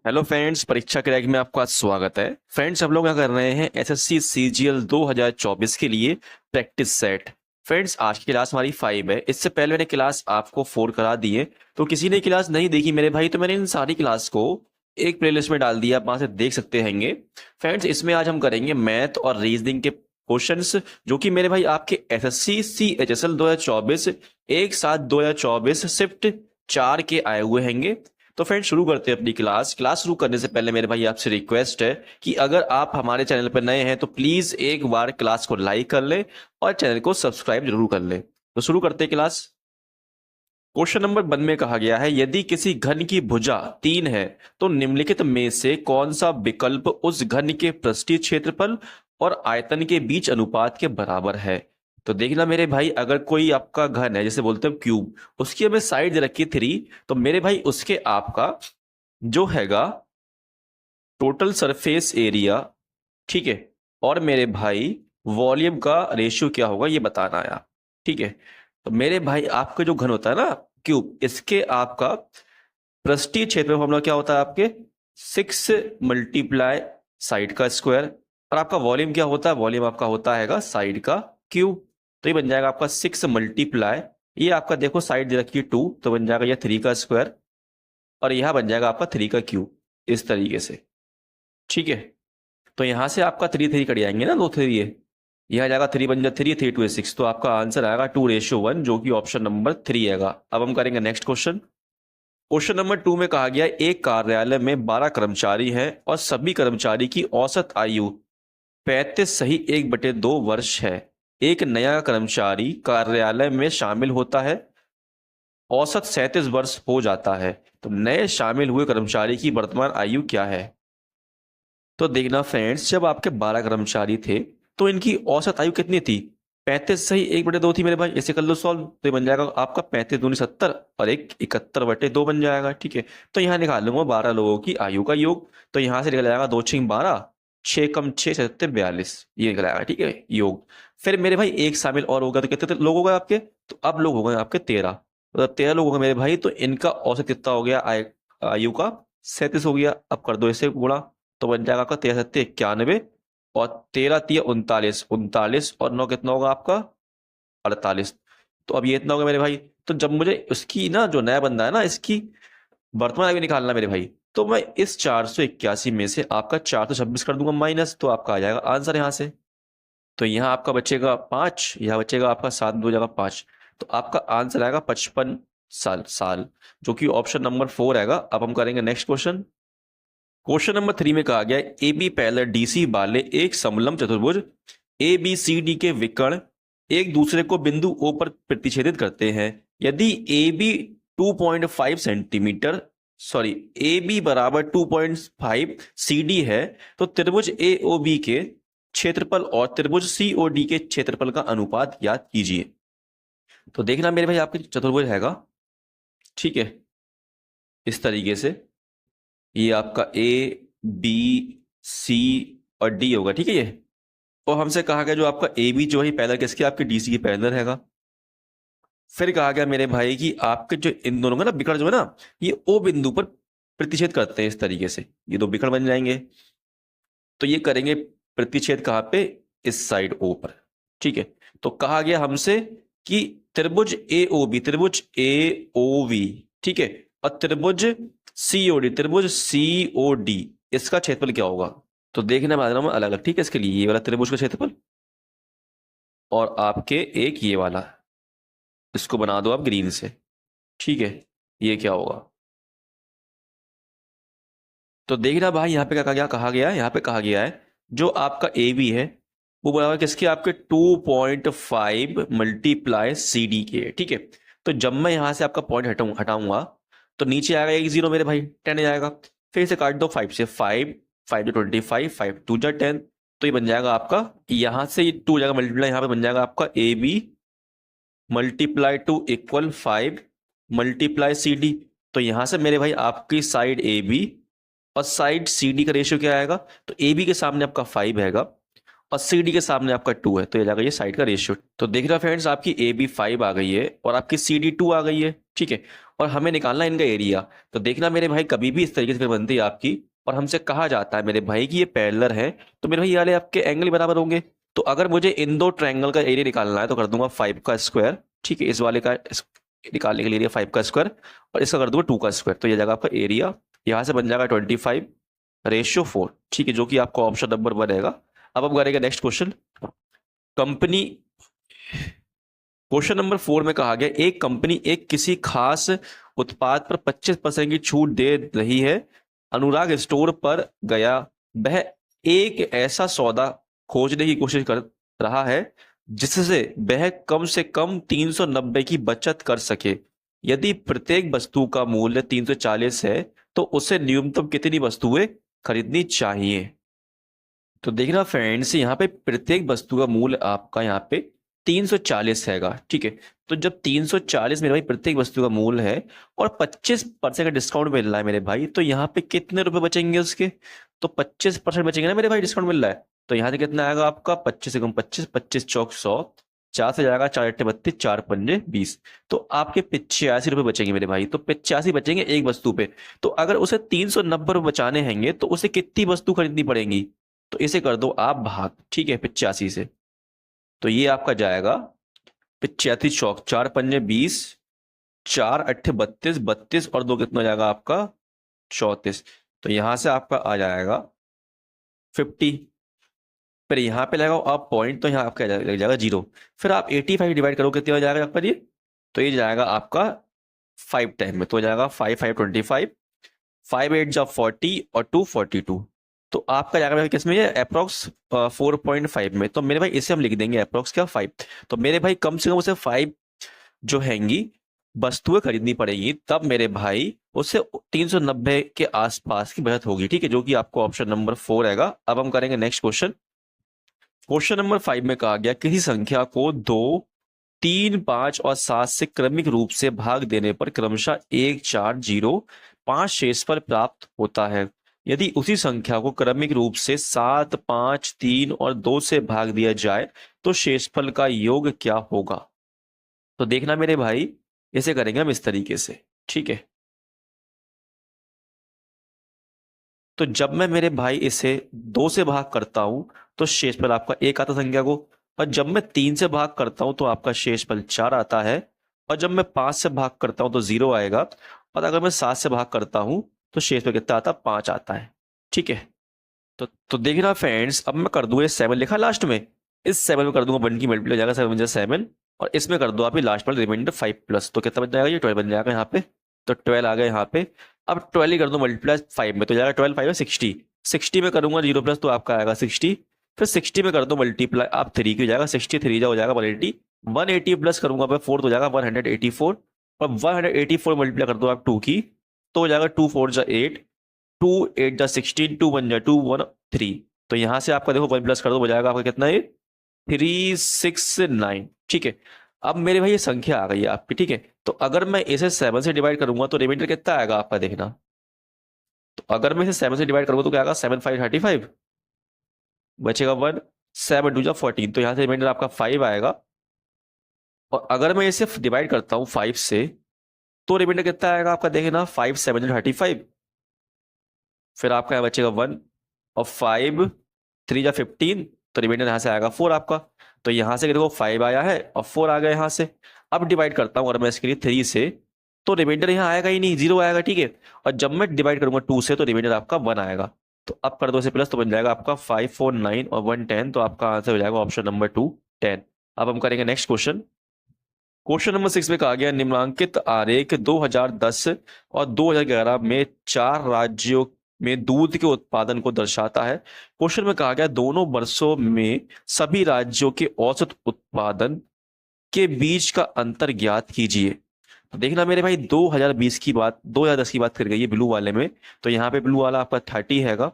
Hello friends, परीक्षा crack में आपका स्वागत है। फ्रेंड्स, हम लोग क्या कर रहे हैं एसएससी सीजीएल 2024 के लिए प्रैक्टिस सेट। फ्रेंड्स, आज की क्लास हमारी 5 है। इससे पहले मैंने क्लास आपको 4 करा दी है, तो किसी ने क्लास नहीं देखी मेरे भाई तो मैंने इन सारी क्लास को एक प्लेलिस्ट में डाल दिया, आप वहां से देख सकते हैंगे। फ्रेंड्स, इसमें आज हम करेंगे मैथ और रीजनिंग के क्वेश्चंस, जो कि मेरे भाई आपके एसएससी सीएचएसएल 2024 1/7/2024 शिफ्ट 4 के आए हुए हैंगे। तो फ्रेंड, शुरू करते हैं अपनी क्लास शुरू करने से पहले मेरे भाई आपसे रिक्वेस्ट है कि अगर आप हमारे चैनल पर नए हैं तो प्लीज एक बार क्लास को लाइक कर लें और चैनल को सब्सक्राइब जरूर कर लें। तो शुरू करते हैं क्लास। क्वेश्चन नंबर 1 में कहा गया है, यदि किसी घन की भुजा 3 है तो निम्नलिखित में से कौन सा विकल्प उस घन के पृष्ठीय क्षेत्रफल और आयतन के बीच अनुपात के बराबर है। तो देखना मेरे भाई, अगर कोई आपका घन है, जैसे बोलते हैं क्यूब, उसकी हमें साइड दे रखी 3, तो मेरे भाई उसके आपका जो हैगा टोटल सरफेस एरिया, ठीक है, और मेरे भाई वॉल्यूम का रेशियो क्या होगा ये बताना है। ठीक है, तो मेरे भाई आपका जो घन होता है ना क्यूब, इसके आपका पृष्ठीय क्षेत्र में फॉर्मूला क्या होता है आपके 6 मल्टीप्लाई साइड का स्क्वायर, और आपका वॉल्यूम क्या होता है, वॉल्यूम आपका होता है साइड का क्यूब। तो ये बन जाएगा आपका 6 मल्टीप्लाई, ये आपका देखो साइड दे रखी 2, तो बन जाएगा ये 3 का स्क्वायर, और यहां बन जाएगा आपका 3 का क्यूब, इस तरीके से। ठीक है, तो यहां से आपका 3 3 कट जाएंगे ना, 2 3 ये यह जाएगा 3 बन जाए 3 3 2 6, तो आपका आंसर आएगा 2:1, जो कि ऑप्शन नंबर 3 आएगा। अब हम करेंगे नेक्स्ट क्वेश्चन। क्वेश्चन नंबर 2 में कहा गया, एक कार्यालय में 12 कर्मचारी हैं और सभी कर्मचारी की औसत आयु 35 सही 1/2 वर्ष है। एक नया कर्मचारी कार्यालय में शामिल होता है, औसत 37 वर्ष हो जाता है, तो नए शामिल हुए कर्मचारी की वर्तमान आयु क्या है। तो देखना फ्रेंड्स, जब आपके 12 कर्मचारी थे तो इनकी औसत आयु कितनी थी, 35 सही 1/2 थी मेरे भाई। ऐसे कर लो सॉल्व, तो ये बन जाएगा आपका 35 दूनी 70 और एक 71/2 बन जाएगा। ठीक है, तो यहाँ निकाल लूंगा 12 लोगों की आयु का योग, तो यहाँ से निकल जाएगा 2 6 12, 6 कम 6 77 42, ये निकल आएगा। ठीक है, योग। फिर मेरे भाई एक शामिल और होगा, तो कितने लोग हो गए आपके, तो अब लोग हो गए आपके 13, मतलब 13 लोग हो गए मेरे भाई, तो इनका औसत कितना हो गया, आयु का 37 हो गया। अब कर दो इसे गुणा, तो बन जाएगा आपका 13 7 91, और 13 3 39, 39 और 9 कितना होगा आपका 48। तो अब ये इतना होगा मेरे भाई। तो जब मुझे उसकी ना, जो नया बंदा है ना, इसकी वर्तमान आयु निकालना मेरे भाई, तो मैं इस 481 में से आपका 426 कर दूंगा माइनस, तो आपका आ जाएगा आंसर यहां से। तो यहाँ आपका बचेगा 5, यहाँ बचेगा आपका 7 2 जगह 5, तो आपका आंसर आएगा 55 साल, जो कि ऑप्शन नंबर 4 आएगा। अब हम करेंगे नेक्स्ट क्वेश्चन। क्वेश्चन नंबर 3 में कहा गया, ए बी पैरेलल डीसी वाले एक समलंब चतुर्भुज ए बी सी डी के विकर्ण एक दूसरे को बिंदु ओ पर प्रतिच्छेदित करते हैं। यदि A B 2.5 centimetre, sorry, A B बराबर 2.5 सी डी है, तो त्रिभुज ए ओ बी के क्षेत्रफल और त्रिभुज सी ओ डी के क्षेत्रफल का अनुपात ज्ञात कीजिए। तो देखना मेरे भाई, आपके चतुर्भुज हैगा, ठीक है, इस तरीके से, ये आपका ए बी सी और डी होगा। ठीक है, ये और हमसे कहा गया जो आपका ए बी जो है पैरेलल किसके, आपके डीसी की पैरेलल हैगा। फिर कहा गया मेरे भाई कि आपके जो इन दोनों का ना विकर्ण जो है ना, ये ओ बिंदु पर प्रतिच्छेद करते हैं, इस तरीके से ये दो विकर्ण बन जाएंगे। तो ये करेंगे प्रतिच्छेद कहाँ पे, इस साइड ओ पर। ठीक है, तो कहा गया हमसे कि त्रिभुज ए ओ बी, त्रिभुज ए ओ वी, ठीक है, और त्रिभुज सीओडी, त्रिभुज सीओडी, इसका क्षेत्रफल क्या होगा। तो देखना मैं अलग अलग, ठीक है, इसके लिए ये वाला त्रिभुज का क्षेत्रफल और आपके एक ये वाला, इसको बना दो आप ग्रीन से। ठीक है, ये क्या होगा, तो देखना भाई यहाँ पे क्या कहा गया है, यहाँ पे कहा गया है जो आपका ए बी है वो बराबर किसके, आपके 2.5 मल्टीप्लाई सी डी के। ठीक है, तो जब मैं यहां से आपका पॉइंट हटाऊंगा तो नीचे आएगा एक जीरो मेरे भाई, 10 जाएगा। फिर इसे काट दो 5 से, 5 5 जो 25, 5 2 जा 10, तो ये बन जाएगा आपका, यहां से 2 जाएगा मल्टीप्लाई, यहाँ पे बन जाएगा आपका A B multiply 2 equal 5 multiply C D. तो यहां से मेरे भाई आपकी साइड ए बी और साइड सी डी का रेशियो क्या आएगा, तो ए बी के सामने आपका 5 हैगा और सी डी के सामने आपका 2 है, तो ये जाएगा ये साइड का रेशियो। तो देख रहे हो फ्रेंड्स, आपकी ए बी 5 आ गई है और आपकी सी डी 2 आ गई है, ठीक है। और हमें निकालना है इनका एरिया। तो देखना मेरे भाई, कभी भी इस तरीके से फिर बनती है आपकी, और हमसे कहा जाता है मेरे भाई कि ये पैरेलल है, तो मेरे भाई ये वाले आपके एंगल बराबर होंगे। तो अगर मुझे इन दो ट्रायंगल का एरिया निकालना है तो कर दूंगा 5 का स्क्वायर, ठीक है। इस वाले का निकालने के लिए एरिया 5 का स्क्वायर, और इसका कर दूंगा 2 का स्क्वायर, तो ये जाएगा आपका एरिया। यहाँ से बन जाएगा 25/4, ठीक है, जो कि आपका ऑप्शन नंबर 1 रहेगा। अब हम करेंगे next question. Company, question number 4 में कहा गया एक कंपनी एक किसी खास उत्पाद पर 25% की छूट दे रही है। अनुराग स्टोर पर गया, वह एक ऐसा सौदा खोजने की कोशिश कर रहा है जिससे वह कम से कम 390 की बचत कर सके। यदि प्रत्येक वस्तु का मूल्य 340 है तो उसे न्यूनतम कितनी वस्तुएं खरीदनी चाहिए। तो देखना फ्रेंड्स, यहाँ पे प्रत्येक वस्तु का मूल्य आपका यहाँ पे 340 हैगा, ठीक है। तो जब 340 मेरे भाई प्रत्येक वस्तु का मूल्य है और 25% का डिस्काउंट मिल रहा है मेरे भाई, तो यहाँ पे कितने रुपए बचेंगे उसके? तो 25% बचेंगे ना मेरे भाई, डिस्काउंट मिल रहा है। तो यहाँ से कितना आएगा आपका 25 से कम 25, 25 चौक 100, 4 से जाएगा 4 अट्ठे 32, 4 पंजे 20, तो आपके 85 रुपए बचेंगे मेरे भाई। तो 85 बचेंगे एक वस्तु पे। तो अगर उसे 390 रुपए बचाने हैंगे तो उसे कितनी वस्तु खरीदनी पड़ेगी? तो इसे कर दो आप भाग, ठीक है, 85 से। तो ये आपका जाएगा 85 चौक 4 पंजे 20, 4 अट्ठे 32, 32 और 2 कितना जाएगा आपका 34। तो यहां से आपका आ जाएगा 50। फिर यहाँ पे लगाओ आप पॉइंट, तो यहाँ आपका लग जाएगा 0। फिर आप 85 डिवाइड करो, कितने हो जाएगा आपका ये? तो ये जाएगा आपका 5 टाइम में, तो हो जाएगा 5 5 25, 5 8 जा 40 और 2 42। तो आपका जाएगा किस में, ये अप्रोक्स 4.5 में। तो मेरे भाई इसे हम लिख देंगे अप्रोक्स क्या 5। तो मेरे भाई कम से कम उसे 5 जो हैंगी वस्तुएं खरीदनी पड़ेगी, तब मेरे भाई उसे 390 के आसपास की बचत होगी, ठीक है, जो कि आपको ऑप्शन नंबर 4 रहेगा। अब हम करेंगे नेक्स्ट क्वेश्चन। क्वेश्चन नंबर 5 में कहा गया किसी संख्या को 2, 3, 5 और 7 से क्रमिक रूप से भाग देने पर क्रमशः 1, 4, 0, 5 शेषफल प्राप्त होता है। यदि उसी संख्या को क्रमिक रूप से 7, 5, 3 और 2 से भाग दिया जाए तो शेषफल का योग क्या होगा? तो देखना मेरे भाई, इसे करेंगे हम इस तरीके से, ठीक है। तो जब मैं मेरे भाई इसे 2 से भाग करता हूं तो शेषफल आपका 1 आता संख्या को, और जब मैं 3 से भाग करता हूं तो आपका शेषफल 4 आता है, और जब मैं 5 से भाग करता हूं तो 0 आएगा, और अगर मैं 7 से भाग करता हूं तो शेषफल कितना आता है? 5 आता है, ठीक है। तो देखना फ्रेंड्स, अब मैं कर दूंगा, ये 7 लिखा लास्ट में, इस 7 में कर दूंगा 1 की मल्टीप्लाई हो जाएगा 7 7, और इसमें कर दो आप लास्ट वाले रिमाइंडर 5 प्लस, तो कितना बन जाएगा? ये 12 बन जाएगा यहाँ पे। तो 12 आ गया यहाँ पे। अब 12 ही कर दो मल्टीप्लाई 5 में, तो जाएगा 12 5 60, 60 में करूंगा 0 प्लस तो आपका आएगा 60। फिर 60 में कर दो मल्टीप्लाई आप 3 की हो जाएगा 63 हो जाएगा 180, 180 प्लस करूंगा मैं 4 तो हो जाएगा 184, और 184 मल्टीप्लाई कर दो आप 2 की, तो हो जाएगा 2 4 जा 8, 2 8 जा 16, 2 1 जा 2 1 3। तो यहां से आपका देखो 1 प्लस कर दो, हो जाएगा आपका कितना है? 369, ठीक है। अब मेरे भाई ये संख्या आ गई है आपकी, ठीक है। तो अगर मैं इसे 7 से डिवाइड करूंगा तो रिमाइंडर कितना आएगा आपका देखना। तो अगर मैं इसे 7 से डिवाइड करूंगा तो क्या आएगा? 7 5 35, बचेगा 1, 7 2 जा 14, तो यहां से रिमाइंडर आपका 5 आएगा। और अगर मैं इसे डिवाइड करता हूं 5 से तो रिमाइंडर कितना आएगा आपका देखना, 5 7 जा 35, फिर आपका यहाँ बचेगा 1, और 5 3 जा 15, तो रिमाइंडर यहाँ से आएगा 4 आपका। तो यहाँ से देखो 5 आया है और 4 आ गया यहाँ से। अब डिवाइड करता हूँ अगर मैं इसके लिए 3 से, तो रिमाइंडर यहाँ आएगा ही नहीं, 0 आएगा, ठीक है। और जब मैं डिवाइड करूंगा 2 से तो रिमाइंडर आपका 1 आएगा। तो अब कर दो इसे प्लस, तो बन जाएगा आपका 5 4 9 और 1 10, तो आपका आंसर हो जाएगा ऑप्शन नंबर 2 10। अब हम करेंगे नेक्स्ट क्वेश्चन। क्वेश्चन नंबर 6 में कहा गया निम्नांकित आरेख 2010 और 2011 में 4 राज्यों में दूध के उत्पादन को दर्शाता है। क्वेश्चन में कहा गया दोनों वर्षों में सभी राज्यों के औसत उत्पादन के बीच का अंतर ज्ञात कीजिए। तो देखना मेरे भाई 2020 की बात, 2010 की बात कर गई है ब्लू वाले में। तो यहाँ पे ब्लू वाला आपका 30 हैगा,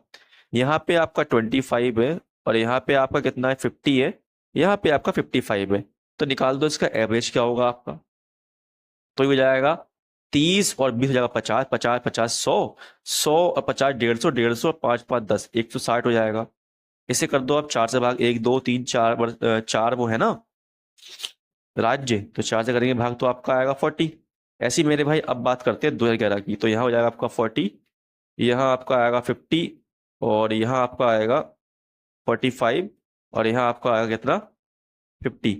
यहाँ पे आपका 25 है, और यहाँ पे आपका कितना है 50 है, यहाँ पे आपका 55 है। तो निकाल दो इसका एवरेज क्या होगा आपका। तो ये हो जाएगा 30 और 20 हो जाएगा 50, 50 50 100, 100 और 50 150, 150 और 5 5 10, 160 हो जाएगा। इसे कर दो आप 4 से भाग, 1 2 3 4 4 वो है ना राज्य, तो 4 से करेंगे भाग तो आपका आएगा 40। ऐसी मेरे भाई अब बात करते हैं 2011 की, तो यहाँ हो जाएगा आपका 40, यहाँ आपका आएगा 50, और यहाँ आपका आएगा 45, और यहाँ आपका आएगा कितना 50।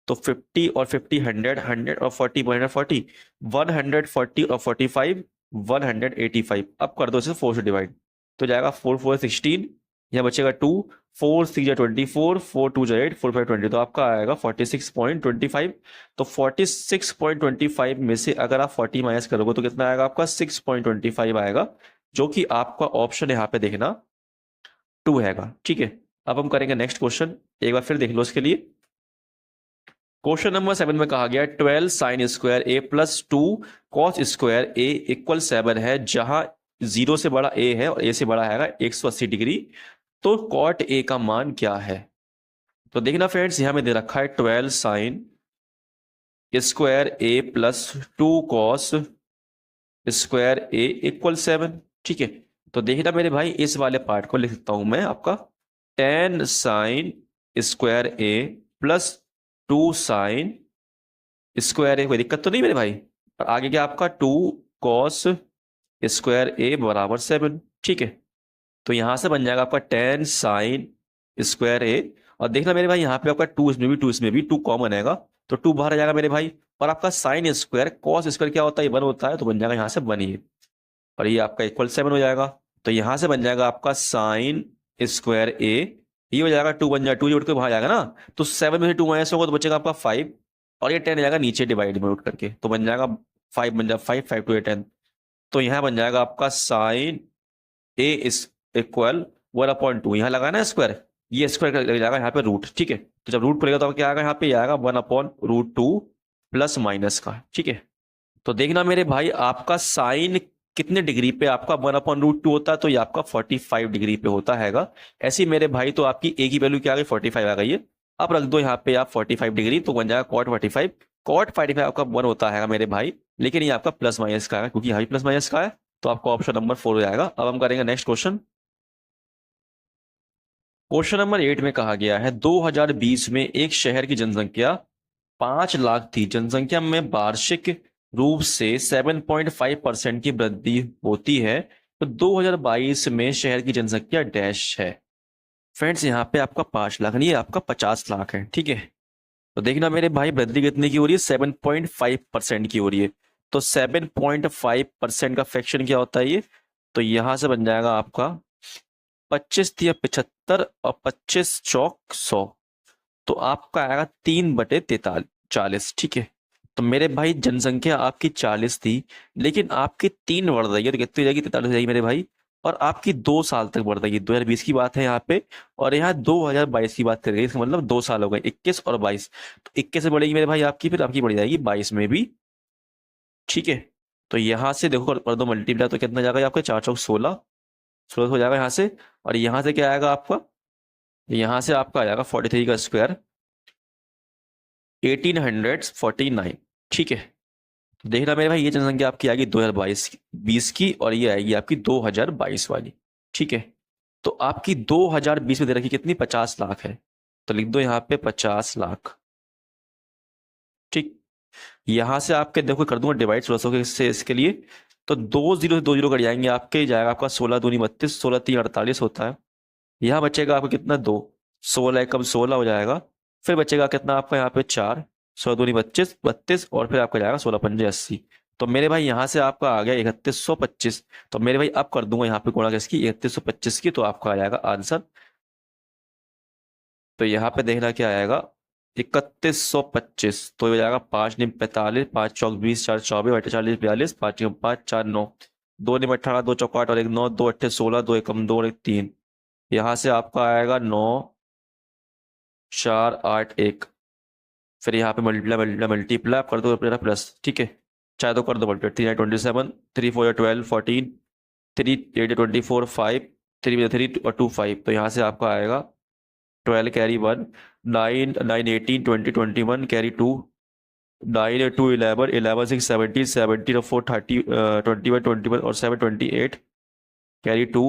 तो 50 और 50 100, 100 और 40 140, 140 और 45 185। अब कर दो इसे 4 से डिवाइड, तो जाएगा 4 4 16, यहाँ बचेगा 2, 4 6 24, 4 2 8, 4 5 20, तो आपका आएगा 46.25। तो 46.25 में से अगर आप 40 माइनस करोगे तो कितना आएगा आपका 6.25 आएगा, जो कि आपका ऑप्शन यहाँ पे देखना 2 हैगा। ठीक है, अब हम करेंगे नेक्स्ट क्वेश्चन, एक बार फिर देख लो इसके लिए। क्वेश्चन नंबर 7 में कहा गया 12 साइन स्क्वायर ए प्लस 2 कॉस स्क्वायर ए इक्वल 7 है, जहां 0 से बड़ा ए है और ए से बड़ा है 180 डिग्री, तो कॉट ए का मान क्या है। तो देखना फ्रेंड्स, यहां में दे रखा है 12 साइन स्क्वायर ए प्लस 2 कॉस स्क्वायर ए इक्वल 7। ठीक है, तो देखना मेरे भाई इस वाले पार्ट को लिख सकता हूं मैं आपका 10 साइन स्क्वायर ए प्लस 2 साइन स्क्वायर ए, कोई दिक्कत तो नहीं मेरे भाई, और आगे क्या आपका 2 कॉस स्क्वायर ए बराबर 7। ठीक है, तो यहां से बन जाएगा आपका 10 साइन स्क्वायर ए, और देखना मेरे भाई यहाँ पे आपका 2 इसमें भी 2 इसमें भी 2 कॉमन आएगा, तो 2 बाहर आ जाएगा मेरे भाई, और आपका साइन स्क्वायर कॉस स्क्वायर क्या होता है 1 होता है, तो बन जाएगा यहाँ से 1 ही, और ये आपका इक्वल 7 हो जाएगा। तो यहां से बन जाएगा आपका साइन स्क्वायर ए, ये हो जाएगा 2 बन जाएगा, 2 जोड़ के बाहर जाएगा ना, तो 7 में से 2 माइनस होगा तो बचेगा आपका 5, और ये 10 जाएगा नीचे डिवाइड में उठ करके, तो बन जाएगा 5, बन जाएगा 5 5 2 10, तो यहाँ बन जाएगा आपका साइन ए इस इक्वल 1/2, यहाँ लगाना है स्क्वायर, ये स्क्वायर लग जाएगा यहाँ पे रूट। ठीक है, तो जब रूट खुलेगा तो क्या आएगा यहाँ पे, आएगा 1/√2 प्लस माइनस का। ठीक है, तो देखना मेरे भाई आपका साइन कितने डिग्री पे आपका 1/√2 होता है, तो ये आपका 45 डिग्री पे होता हैगा। ऐसी मेरे भाई तो आपकी ए की वैल्यू क्या आ गई 45 आ गई है। अब रख दो यहाँ पे आप 45 डिग्री, तो बन जाएगा कॉट 45। कॉट 45 आपका 1 होता है मेरे भाई, लेकिन ये आपका प्लस माइनस का है, क्योंकि यहाँ भी प्लस माइनस का है, तो आपका ऑप्शन नंबर 4 हो जाएगा। अब हम करेंगे नेक्स्ट क्वेश्चन। क्वेश्चन नंबर 8 में कहा गया है 2020 में एक शहर की जनसंख्या 5 लाख थी, जनसंख्या में वार्षिक रूप से 7.5% की वृद्धि होती है, तो 2022 में शहर की जनसंख्या डैश है। फ्रेंड्स यहाँ पे आपका 5 लाख नहीं है, आपका 50 लाख है। ठीक है, तो देखना मेरे भाई वृद्धि कितने की हो रही है 7.5% की हो रही है, तो 7.5% का फ्रैक्शन क्या होता है ये, तो यहां से बन जाएगा आपका 25 या 75, और 25 चौक 100, तो आपका आएगा 3/43 40। ठीक है, तो मेरे भाई जनसंख्या आपकी 40 थी, लेकिन आपकी 3 बढ़ रही है, तो कितनी हो जाएगी 43 हो जाएगी मेरे भाई, और आपकी 2 साल तक बढ़ रही है। 2020 की बात है यहाँ पे, और यहाँ 2022 की बात करेंगे, इसका मतलब 2 साल हो गए 21 और 22, तो 21 से बढ़ेगी मेरे भाई आपकी, फिर आपकी बढ़ जाएगी 22 में भी। ठीक है, तो यहाँ से देखो कर दो मल्टीप्लाई, तो कितना जाएगा आपका 4 चौक 16, 16 हो जाएगा यहाँ से, और यहाँ से क्या आएगा आपका, यहाँ से आपका आ जाएगा 43 का स्क्वायर 1849। ठीक है, तो देखना मेरे भाई ये जनसंख्या आपकी आएगी 2022 की, और ये आएगी आपकी 2022 वाली। ठीक है, तो आपकी 2020 में दे रखी कितनी 50 लाख है, तो लिख दो यहाँ पे 50 लाख। ठीक, यहां से आपके देखो कर दूंगा डिवाइड 1600 के से इसके लिए, तो 2 0 से 2 0 कट जाएंगे आपके, जाएगा आपका 16 दूनी 32, 16 3 48 होता है। यहाँ बचेगा आपको कितना 2, 16 कम 16 हो जाएगा, फिर बचेगा कितना आपका यहाँ पे 4, 16 दूनी 25 32, और फिर आपका जाएगा 16 पंजे 80, तो मेरे भाई यहाँ से आपका आ गया 3125। तो मेरे भाई अब कर दूंगा यहाँ पे गुणा किसकी 3125 की, तो आपका आ जाएगा आंसर। तो यहाँ पे देखना क्या आएगा 3125, तो हो जाएगा 5 निम 45, 5 चौक 20, 4 24, 8 40 42, 5 निम 5 4 9, 2 निम 18, 2 चौक 8 और 1 9, 2 8 16, 2 एकम 2 और 1 3, यहाँ से आपका आएगा 9 4 8 1, फिर यहाँ पे मल्टीप्लाई मल्टीप्लाई मल्टीप्लाई कर दो अपना प्लस। ठीक है, चाहे तो कर दो मल्टीप्लाई 3 27, 3 4 12 14, 3 8 24 5, 3 3 और 2 5, तो यहाँ से आपका आएगा 12 कैरी 1, 9 9 18 20 21 कैरी 2, 9 2 11 11 6 17 17 और 4 30 21 21 और 7 28 कैरी 2,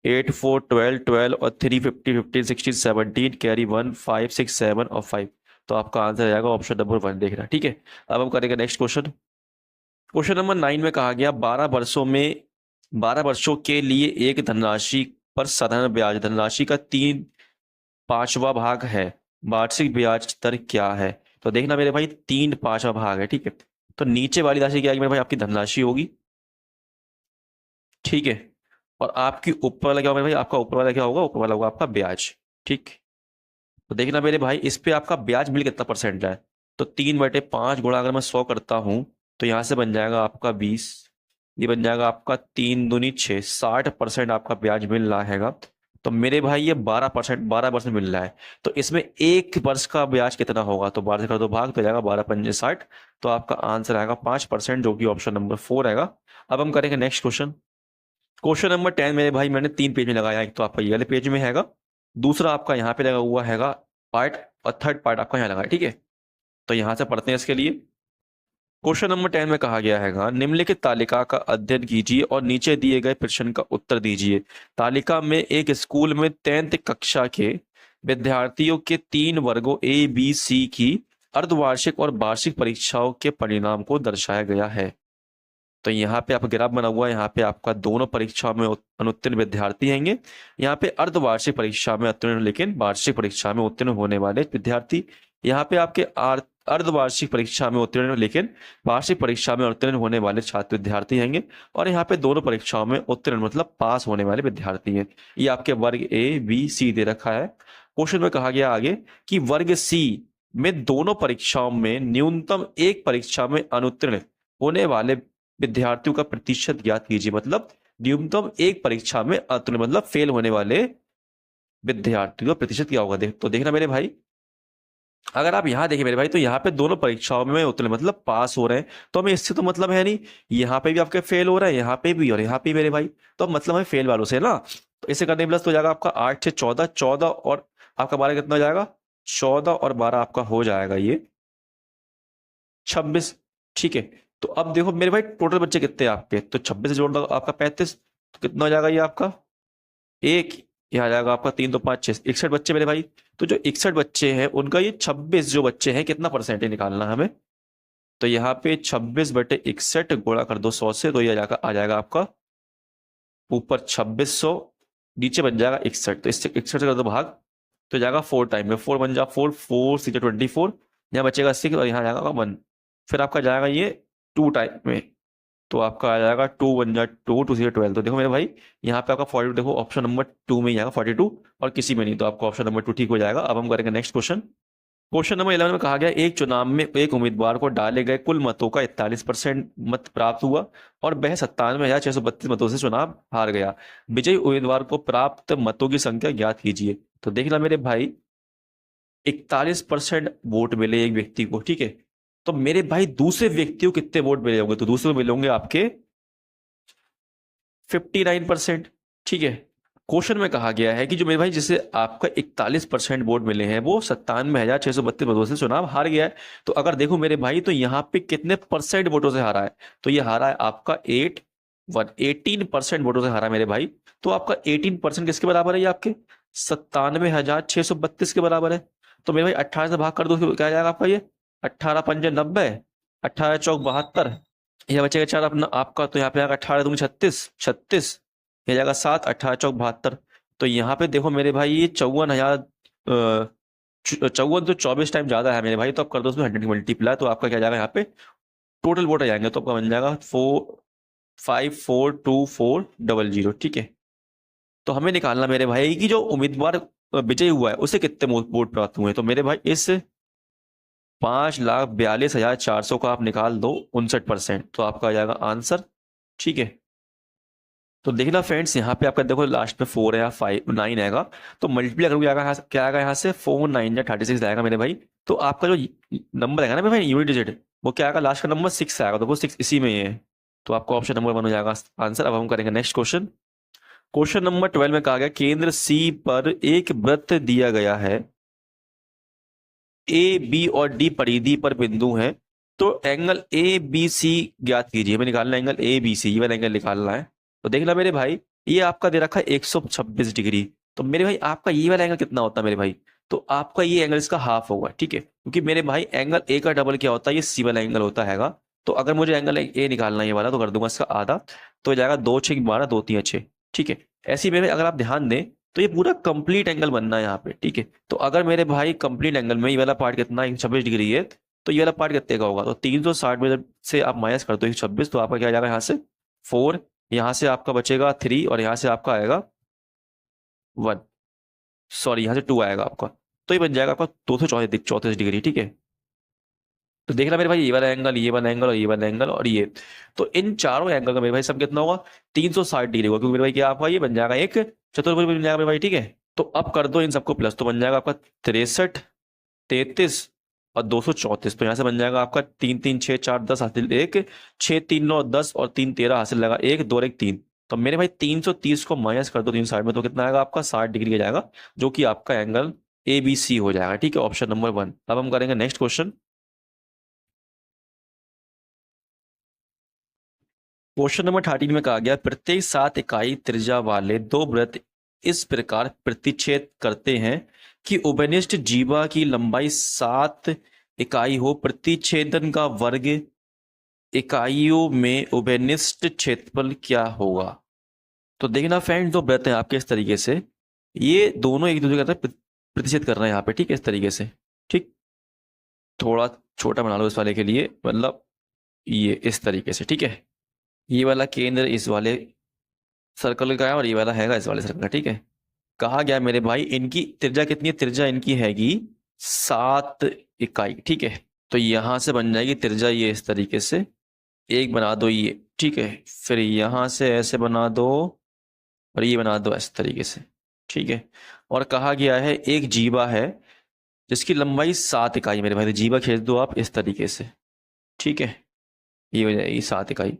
8 4 12 12 और 3 15 15 16 17 कैरी 1 5 6 7 और 5। तो आपका आंसर आएगा ऑप्शन नंबर 1 देख रहा, ठीक है। अब हम करेंगे नेक्स्ट क्वेश्चन। क्वेश्चन नंबर 9 में कहा गया 12 वर्षों के लिए एक धनराशि पर साधारण ब्याज धनराशि का 3/5वां भाग है, वार्षिक ब्याज दर क्या है? तो देखना मेरे भाई 3/5वां भाग है, ठीक है। तो नीचे वाली राशि क्या है मेरे भाई? आपकी धनराशि होगी, ठीक है। और आपकी ऊपर वाला क्या होगा मेरे भाई? आपका ऊपर वाला क्या होगा? ऊपर वाला होगा आपका ब्याज, ठीक। तो देखना मेरे भाई इस पे आपका ब्याज मिल कितना परसेंट है। तो 3/5 गुणा अगर मैं 100 करता हूं तो यहां से बन जाएगा आपका 20, ये बन जाएगा आपका 3 दूनी 6, 60% आपका ब्याज मिल रहा हैगा। तो मेरे भाई ये 12% मिल रहा है। तो इसमें एक वर्ष का ब्याज कितना होगा? तो 12 से कर दो भाग, तो जाएगा 12×5 = 60। तो आपका आंसर आएगा 5%, जो कि ऑप्शन नंबर 4 आएगा। अब हम करेंगे नेक्स्ट क्वेश्चन। क्वेश्चन नंबर 10 मेरे भाई मैंने 3 पेज में लगाया, एक तो आपका ये वाले पेज में हैगा, दूसरा आपका यहाँ पे लगा हुआ हैगा पार्ट, और थर्ड पार्ट आपका यहाँ लगा है, ठीक है। तो यहाँ से पढ़ते हैं इसके लिए। क्वेश्चन नंबर 10 में कहा गया हैगा निम्नलिखित तालिका का अध्ययन कीजिए और नीचे दिए गए प्रश्न का उत्तर दीजिए। तालिका में एक स्कूल में 10th कक्षा के विद्यार्थियों के 3 वर्गों ए बी सी की अर्धवार्षिक और वार्षिक परीक्षाओं के परिणाम को दर्शाया गया है। तो यहाँ पे आपका ग्राफ बना हुआ है, यहाँ पे आपका दोनों परीक्षाओं में अनुत्तीर्ण विद्यार्थी हैंगे, यहाँ पे अर्धवार्षिक परीक्षा में उत्तीर्ण लेकिन वार्षिक परीक्षा में उत्तीर्ण होने वाले विद्यार्थी, यहाँ पे आपके अर्धवार्षिक परीक्षा में उत्तीर्ण लेकिन वार्षिक परीक्षा में उत्तीर्ण होने वाले छात्र विद्यार्थी हैंगे, और यहाँ पे दोनों परीक्षाओं में उत्तीर्ण मतलब पास होने वाले विद्यार्थी हैं। ये आपके वर्ग ए बी सी दे रखा है। क्वेश्चन में कहा गया आगे कि वर्ग सी में दोनों परीक्षाओं में न्यूनतम एक परीक्षा में अनुत्तीर्ण होने वाले विद्यार्थियों का प्रतिशत ज्ञात कीजिए। मतलब न्यूनतम एक परीक्षा में उत्तीर्ण मतलब फेल होने वाले विद्यार्थियों का प्रतिशत क्या होगा? तो देखना मेरे भाई, अगर आप यहां देखें मेरे भाई तो यहाँ पे दोनों परीक्षाओं में उत्तीर्ण मतलब पास हो रहे हैं, तो हमें इससे तो मतलब है नहीं, यहाँ पे भी आपके फेल हो रहा है, यहाँ पे भी और यहाँ पे मेरे भाई, तो मतलब है फेल वालों से ना। तो इसे करने प्लस तो जाएगा आपका 8 से 14, 14 और आपका 12 कितना हो जाएगा? 14 और 12 आपका हो जाएगा ये 26, ठीक है। तो अब देखो मेरे भाई टोटल बच्चे कितने हैं आपके? तो 26 से जोड़ दो आपका 35, तो कितना हो जाएगा ये आपका? एक, ये आ जाएगा आपका 3 2 5 6, 61 बच्चे मेरे भाई। तो जो 61 बच्चे हैं उनका ये 26 जो बच्चे हैं कितना परसेंटेज निकालना है हमें? तो यहाँ पे 26/61 गुणा कर दो 100 से, तो ये आ जाएगा आपका ऊपर 2600, नीचे बन जाएगा 61, तो इससे 61 से कर दो भाग, तो जाएगा 4 टाइम में, 4 बन जा 4 4 6 24, यहाँ बचेगा 6 और यहाँ जाएगा 1, फिर आपका जाएगा ये 2 टाइम में, तो आपका आ जाएगा 2 बन जा 2 2 से 12। तो देखो मेरे भाई यहाँ पे आपका 42 देखो ऑप्शन नंबर 2 में ही आएगा 42, और किसी में नहीं, तो आपका ऑप्शन नंबर 2 ठीक हो जाएगा। अब हम करेंगे नेक्स्ट क्वेश्चन। क्वेश्चन नंबर 11 में कहा गया एक चुनाव में एक उम्मीदवार को डाले गए कुल मतों का 41% मत प्राप्त हुआ और वह 97,632 मतों से चुनाव हार गया। विजयी उम्मीदवार को प्राप्त मतों की संख्या ज्ञात कीजिए। तो देखना मेरे भाई 41% वोट मिले एक व्यक्ति को, ठीक है। तो मेरे भाई दूसरे व्यक्ति को कितने वोट मिले होंगे? तो दूसरे को मिले होंगे आपके 59%, ठीक है। क्वेश्चन में कहा गया है कि जो मेरे भाई जिसे आपका 41% वोट मिले हैं वो 97,632 वोटों से चुनाव हार गया है। तो अगर देखो मेरे भाई तो यहाँ पे कितने परसेंट वोटों से हारा है? तो ये हारा है आपका 18% वोटों से हारा मेरे भाई। तो आपका 18% किसके बराबर है? ये आपके 97,632 के बराबर है। तो मेरे भाई 18 से भाग कर दो, क्या जाएगा आपका ये 18 पंजे 90, 18 चौक 72, यह बचेगा 4 अपना आपका, तो यहाँ पे आएगा 18 दूनी 36, 36 यह जाएगा 7, 18 चौक 72। तो यहाँ पे देखो मेरे भाई ये 54,000 54 तो 24 टाइम ज्यादा है मेरे भाई, तो आप कर दो उसमें 100 मल्टीप्लाई, तो आपका क्या जाएगा यहाँ पे टोटल वोट आ जाएंगे, तो आपका बन जाएगा 4542400, ठीक है। तो हमें निकालना मेरे भाई कि जो उम्मीदवार विजयी हुआ है उसे कितने वोट प्राप्त हुए हैं। तो मेरे भाई इस 5,42,400 का आप निकाल दो 59%, तो आपका आ जाएगा आंसर, ठीक है। तो देखना फ्रेंड्स यहाँ पे आपका देखो लास्ट में 4 है या 5 9 आएगा, तो मल्टीप्लाई करोगे क्या आएगा यहाँ से 4 9 या 36 आएगा मेरे भाई। तो आपका जो नंबर आएगा ना मेरे भाई यूनिट डिजिट, वो क्या आएगा? लास्ट का नंबर 6 आएगा, तो वो 6 इसी में ही है, तो आपका ऑप्शन नंबर 1 हो जाएगा आंसर। अब हम करेंगे नेक्स्ट क्वेश्चन। क्वेश्चन नंबर 12 में कहा गया केंद्र सी पर एक वृत्त दिया गया है, ए बी और डी परिधि पर बिंदु है, तो एंगल ए बी सी ज्ञात कीजिए। हमें निकालना है एंगल ए बी सी, ये वाला एंगल निकालना है। तो देख ला मेरे भाई ये आपका दे रखा है 126 डिग्री। तो मेरे भाई आपका ये वाला एंगल कितना होता है मेरे भाई? तो आपका ये एंगल इसका हाफ होगा, ठीक है, क्योंकि मेरे भाई एंगल ए का डबल क्या होता है? ये सी वाला एंगल होता हैगा। तो अगर मुझे एंगल ए निकालना है ये वाला, तो कर दूंगा इसका आधा, तो हो जाएगा 2 6 12 2 3 6, ठीक है। ऐसे ही मेरे भाई अगर आप ध्यान दें तो ये पूरा कंप्लीट एंगल बनना है यहाँ पे, ठीक है। तो अगर मेरे भाई कंप्लीट एंगल में ये वाला पार्ट कितना 126 डिग्री है, तो ये वाला पार्ट कितने का होगा? तो 360 में से आप माइनस कर दो 126, तो आपका क्या आ जाएगा यहाँ से 4, यहाँ से आपका बचेगा 3, और यहाँ से आपका आएगा 1, सॉरी यहाँ से 2 आएगा आपका। तो ये बन जाएगा आपका 234 डिग्री, ठीक है। तो देखना मेरे भाई ये वाला एंगल, ये वाला एंगल और ये वाला एंगल और ये, तो इन चारों एंगल का मेरे भाई सब कितना होगा? 360 डिग्री होगा, क्योंकि मेरे भाई क्या आपका ये बन जाएगा एक चतुर्भुज बन जाएगा मेरे भाई, ठीक है। तो अब कर दो इन सबको प्लस, तो बन जाएगा आपका 63, 33 और 234। तो यहाँ से बन जाएगा आपका 3 3 6 4 10 हासिल 1, 6 3 9 10 और 3 13 हासिल लगा 1 2 1 3। तो मेरे भाई 330 को माइनस कर दो 360 में, तो कितना आएगा आपका 60 डिग्री का जाएगा, जो कि आपका एंगल ए बी सी हो जाएगा, ठीक है, ऑप्शन नंबर 1। अब हम करेंगे नेक्स्ट क्वेश्चन। क्वेश्चन नंबर 13 में कहा गया प्रत्येक 7 इकाई त्रिज्या वाले दो वृत्त इस प्रकार प्रतिच्छेद करते हैं कि उभयनिष्ठ जीवा की लंबाई 7 इकाई हो, प्रतिच्छेदन का वर्ग इकाइयों में उभयनिष्ठ क्षेत्रफल क्या होगा? तो देखना फ्रेंड, दो वृत्त हैं आपके इस तरीके से, ये दोनों एक दूसरे के साथ प्रतिच्छेद कर रहे हैं यहाँ पे, ठीक है, इस तरीके से, ठीक। थोड़ा छोटा बना लो इस वाले के लिए, मतलब ये इस तरीके से, ठीक है। ये वाला केंद्र इस वाले सर्कल का है और ये वाला हैगा इस वाले सर्कल का, ठीक है। कहा गया मेरे भाई इनकी त्रिज्या कितनी है? त्रिज्या इनकी हैगी 7 इकाई, ठीक है। तो यहां से बन जाएगी त्रिज्या ये इस तरीके से, एक बना दो ये, ठीक है, फिर यहां से ऐसे बना दो और ये बना दो इस तरीके से, ठीक है। और कहा गया है एक जीवा है जिसकी लंबाई 7 इकाई, मेरे भाई तो जीवा खींच दो आप इस तरीके से, ठीक है, ये हो जाएगी 7 इकाई।